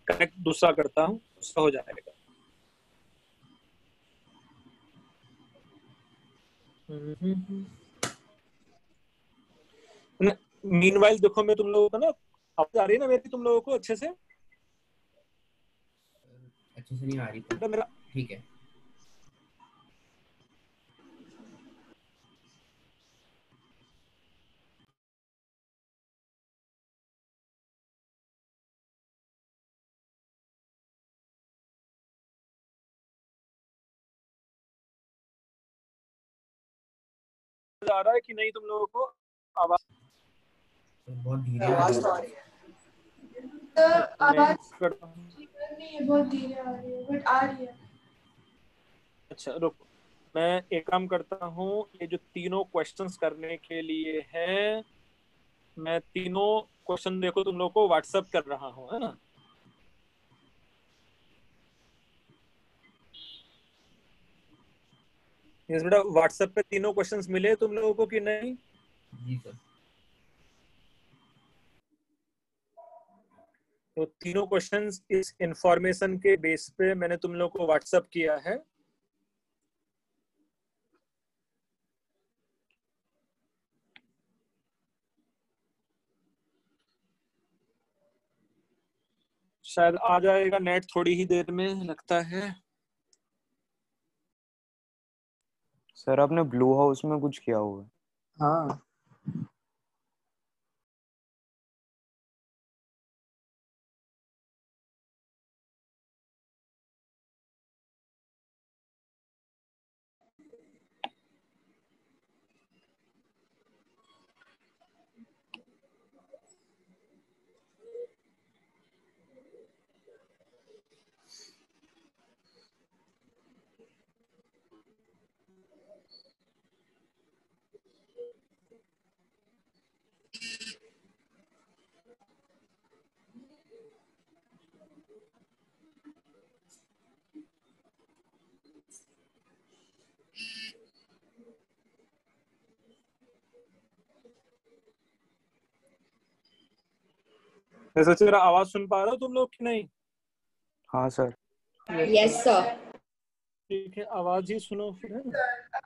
कनेक्ट दूसरा करता हूँ, उसका हो जाएगा। मीनवाइल देखो, मैं तुम लोगों को ना, आवाज आ रही है ना मेरी तुम लोगों को अच्छे से? अच्छे से नहीं आ रही तो पर मेरा ठीक है। आ रहा है कि नहीं तुम लोगों को आवाज? तो बहुत धीरे आ रही है। सर मैं आवाज करता हूँ। क्लियर नहीं है, बहुत धीरे आ रही है बट आ रही है। अच्छा रुको, मैं एक काम करता हूँ, ये जो तीनों क्वेश्चंस करने के लिए हैं, मैं तीनों क्वेश्चन देखो तुम लोग को व्हाट्सएप कर रहा हूँ, है ना? यस बेटा, व्हाट्सएप पे तीनों क्वेश्चंस मिले तुम लोगों को कि नहीं? जी सर। तो तीनों क्वेश्चंस इस इंफॉर्मेशन के बेस पे मैंने तुम लोग को व्हाट्सएप किया है। शायद आ जाएगा नेट थोड़ी ही देर में, लगता है। सर आपने ब्लू हाउस में कुछ किया हुआ है? हाँ ऐसा मेरा आवाज सुन पा रहे हो तुम लोग कि नहीं? हाँ सर। Yes sir. ठीक है, आवाज ही सुनो फिर, है ना?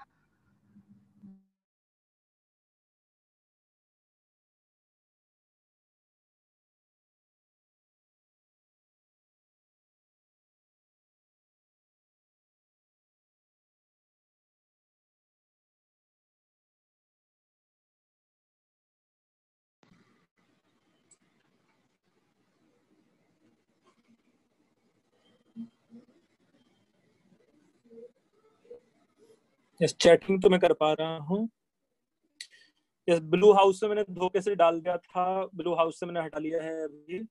यस, चैटिंग तो मैं कर पा रहा हूँ। यस, ब्लू हाउस से मैंने धोखे से डाल दिया था, ब्लू हाउस से मैंने हटा लिया है अभी।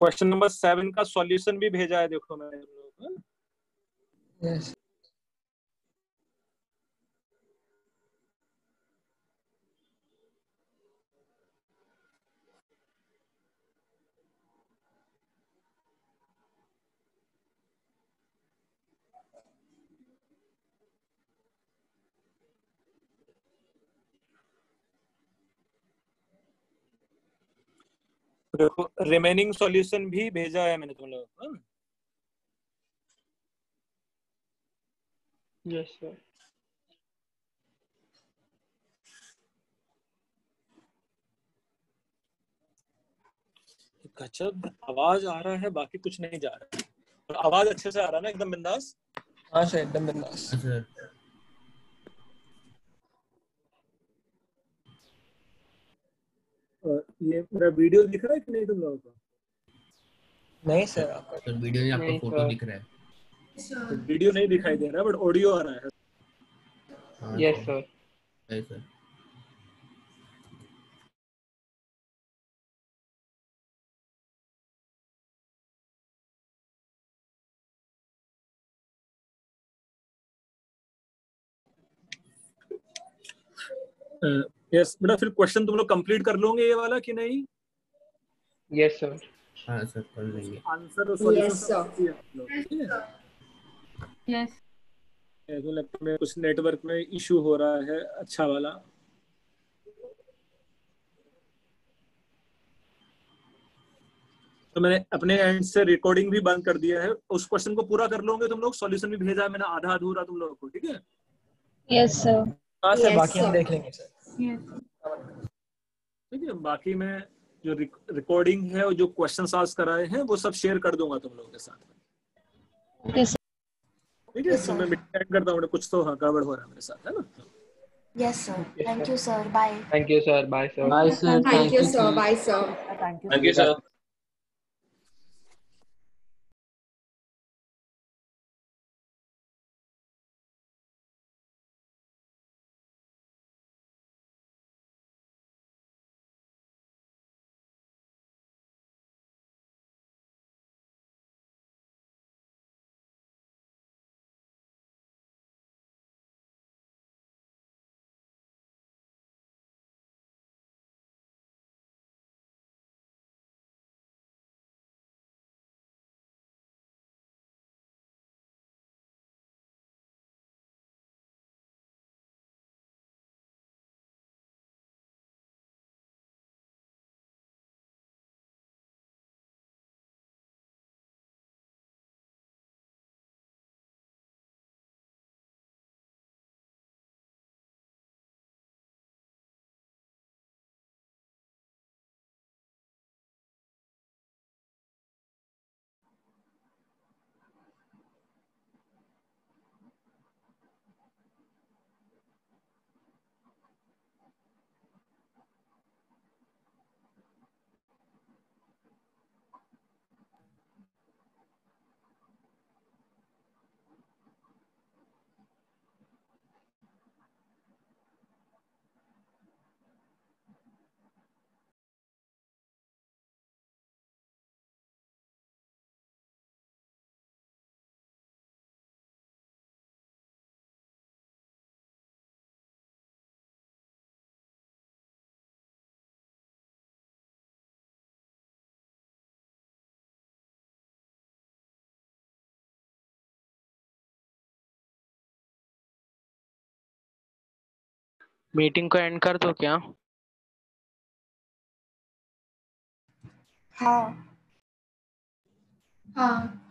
क्वेश्चन नंबर 7 का सॉल्यूशन भी भेजा है, देखो मैंने तुम लोगों को। यस देखो रिमेनिंग सॉल्यूशन भी भेजा है मैंने तुम लोगों को। Yes sir. गजब आवाज आ रहा है, बाकी कुछ नहीं जा रहा है। और आवाज अच्छे से आ रहा है ना, एकदम बिंदास? हाँ सर, एकदम बिंदास। हाँ सर। और ये मेरा वीडियो दिख रहा है कि नहीं तुम लोगों को? नहीं सर, आपका सर वीडियो में आपका नहीं फोटो सर। दिख रहा है। तो वीडियो नहीं दिखाई दे रहा, बट ऑडियो आ रहा है। हाँ यस सर। सर। है सर। यस बेटा, फिर क्वेश्चन तुम लोग कंप्लीट कर लोगे ये वाला कि नहीं? Yes sir. हाँ सर कर लेंगे। आंसर और सॉल्यूशन यस सब सर। सही है आप लोग, ठीक है? यस मुझे लगता है कुछ नेटवर्क में इशू हो रहा है, अच्छा वाला। तो मैंने अपने एंड से रिकॉर्डिंग भी बंद कर दिया है। उस क्वेश्चन को पूरा कर लोगे तुम लोग, सॉल्यूशन भी भेजा है मैंने आधा अधूरा तुम लोगों को, ठीक है? Yes sir. हाँ सर, यस बाकी हम सर। देख लेंगे सर। यस ठीक है, बाकी मैं जो रिकॉर्डिंग है और जो क्वेश्चन आस्क कराए हैं वो सब शेयर कर दूंगा तुम लोगों के साथ में, ओके सर। ठीक है? यस तो मैं सर। मीटिंग एंड करता हूँ, कुछ तो हाँ गड़बड़ हो रहा है मेरे साथ, है ना? Yes sir, okay thank sir. You sir, bye. Thank you sir. Bye sir. Bye sir. Thank you thank sir. You. Bye sir. Thank you thank you sir. Meeting को एंड कर दो क्या? हाँ हाँ